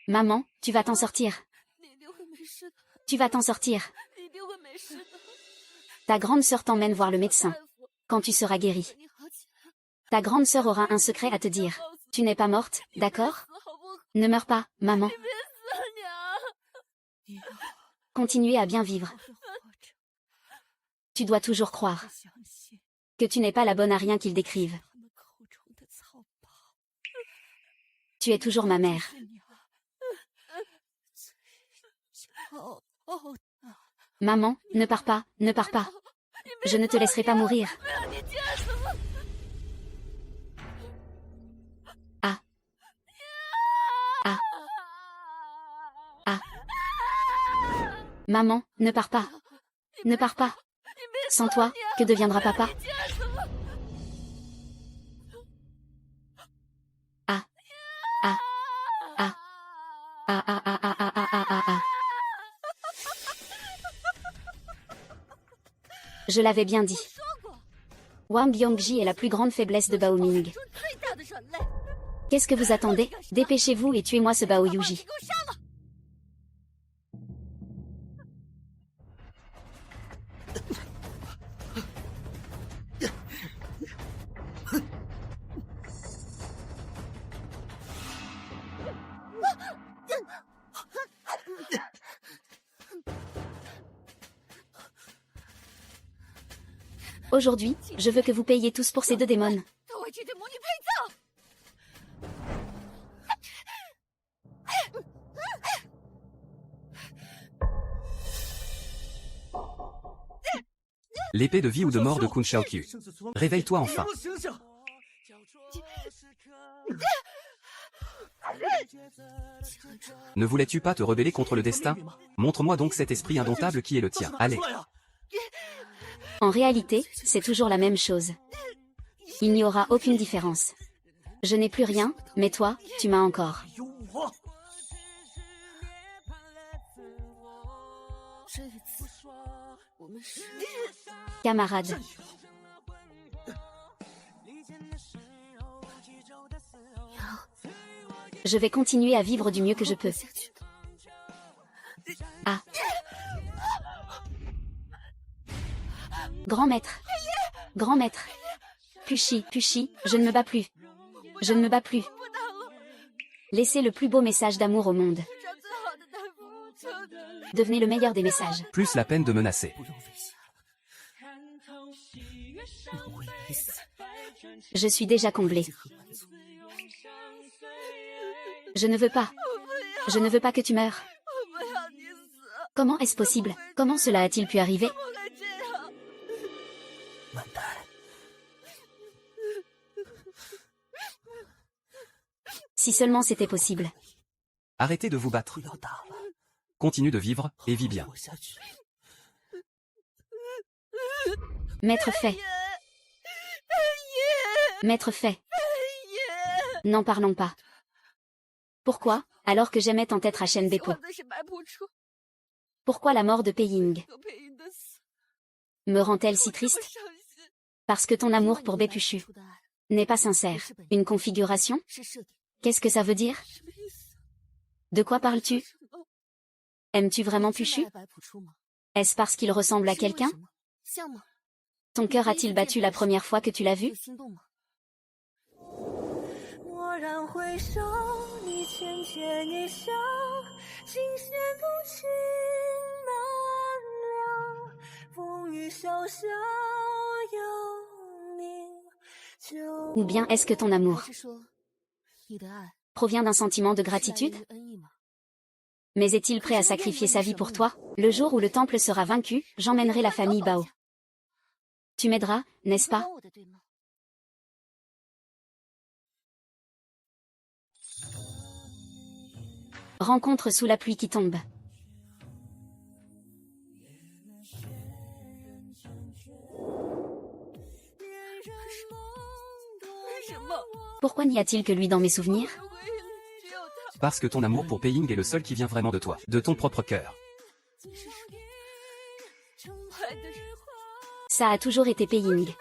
Maman, tu vas t'en sortir. Tu vas t'en sortir. Ta grande sœur t'emmène voir le médecin. Quand tu seras guérie. Ta grande sœur aura un secret à te dire. Tu n'es pas morte, d'accord? Ne meurs pas, maman. Continuez à bien vivre. Tu dois toujours croire que tu n'es pas la bonne à rien qu'ils décrivent. Tu es toujours ma mère. Maman, ne pars pas, ne pars pas. Je ne te laisserai pas mourir. Ah. Ah. Ah. Maman, ne pars pas. Ne pars pas. Sans toi, que deviendra papa? Ah. Ah. Ah. Ah ah ah ah ah ah ah ah ah. Je l'avais bien dit. Wang Yongji est la plus grande faiblesse de Bao Ming. Qu'est-ce que vous attendez? Dépêchez-vous et tuez-moi ce Bao Yuji. Aujourd'hui, je veux que vous payiez tous pour ces deux démons. L'épée de vie ou de mort de Kun Shaokyu. Réveille-toi enfin. Ne voulais-tu pas te rebeller contre le destin? Montre-moi donc cet esprit indomptable qui est le tien. Allez. En réalité, c'est toujours la même chose. Il n'y aura aucune différence. Je n'ai plus rien, mais toi, tu m'as encore. Camarade. Je vais continuer à vivre du mieux que je peux. Ah. Grand maître. Grand maître. Pushi, je ne me bats plus. Je ne me bats plus. Laissez le plus beau message d'amour au monde. Devenez le meilleur des messages. Plus la peine de menacer. Je suis déjà comblé. Je ne veux pas. Je ne veux pas que tu meurs. Comment est-ce possible? Comment cela a-t-il pu arriver? Si seulement c'était possible. Arrêtez de vous battre. Continue de vivre, et vis bien. Maître fait. Maître fait. N'en parlons pas. Pourquoi, alors que j'aimais tant être à Shenbepo? Pourquoi la mort de Pei Ying me rend-elle si triste? Parce que ton amour pour Bepuchu n'est pas sincère. Une configuration? Qu'est-ce que ça veut dire? De quoi parles-tu? Aimes-tu vraiment Puchu? Est-ce parce qu'il ressemble à quelqu'un? Ton cœur a-t-il battu la première fois que tu l'as vu? Ou bien est-ce que ton amour provient d'un sentiment de gratitude? Mais est-il prêt à sacrifier sa vie pour toi? Le jour où le temple sera vaincu, j'emmènerai la famille Bao. Tu m'aideras, n'est-ce pas? Rencontre sous la pluie qui tombe. Pourquoi n'y a-t-il que lui dans mes souvenirs? Parce que ton amour pour Pei Ying est le seul qui vient vraiment de toi, de ton propre cœur. Ça a toujours été Pei Ying.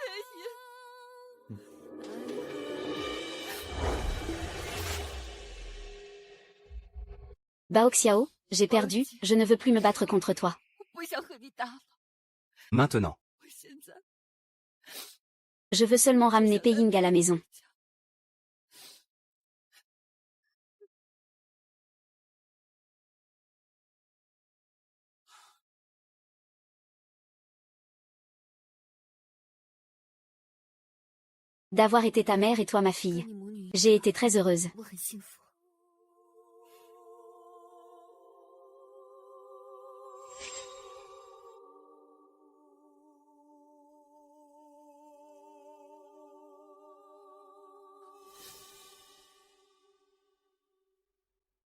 Bao Xiao, j'ai perdu, je ne veux plus me battre contre toi. Maintenant. Je veux seulement ramener Pei Ying à la maison. D'avoir été ta mère et toi ma fille. J'ai été très heureuse.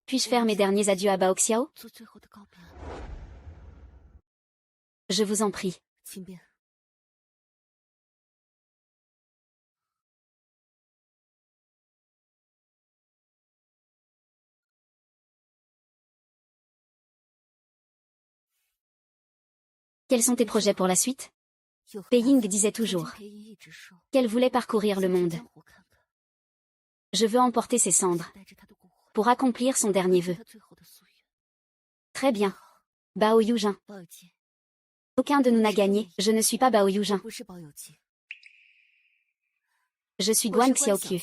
Puis-je faire mes derniers adieux à Bao Xiao? Je vous en prie. Quels sont tes projets pour la suite? Pei Ying disait toujours qu'elle voulait parcourir le monde. Je veux emporter ses cendres pour accomplir son dernier vœu. Très bien. Bao Yujin. Aucun de nous n'a gagné, je ne suis pas Bao Yujin. Je suis Guan Xiaoqiu.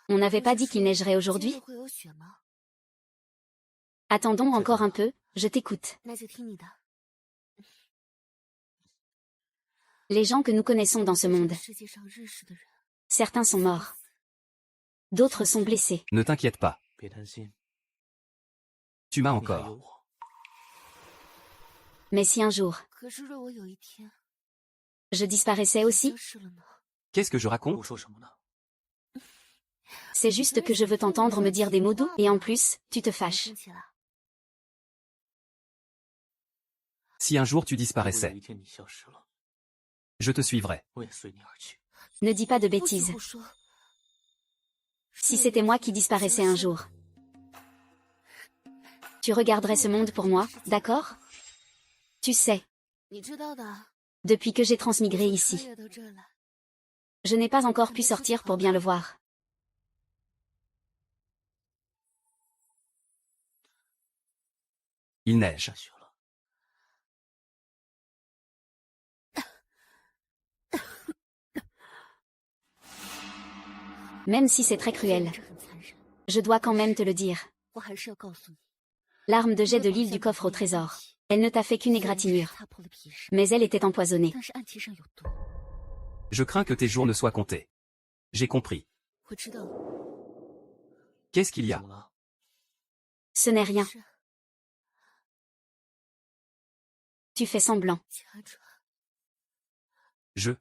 On n'avait pas dit qu'il neigerait aujourd'hui? Attendons encore un peu, je t'écoute. Les gens que nous connaissons dans ce monde. Certains sont morts. D'autres sont blessés. Ne t'inquiète pas. Tu m'as encore. Mais si un jour, je disparaissais aussi, Qu'est-ce que je raconte? c'est juste que je veux t'entendre me dire des mots doux, et en plus, tu te fâches. Si un jour tu disparaissais, je te suivrai. Ne dis pas de bêtises. Si c'était moi qui disparaissais un jour, tu regarderais ce monde pour moi, d'accord? Tu sais, depuis que j'ai transmigré ici, je n'ai pas encore pu sortir pour bien le voir. Il neige. Même si c'est très cruel, je dois quand même te le dire. L'arme de jet de l'île du coffre au trésor. Elle ne t'a fait qu'une égratignure. Mais elle était empoisonnée. Je crains que tes jours ne soient comptés. J'ai compris. Qu'est-ce qu'il y a? Ce n'est rien. Tu fais semblant. Je...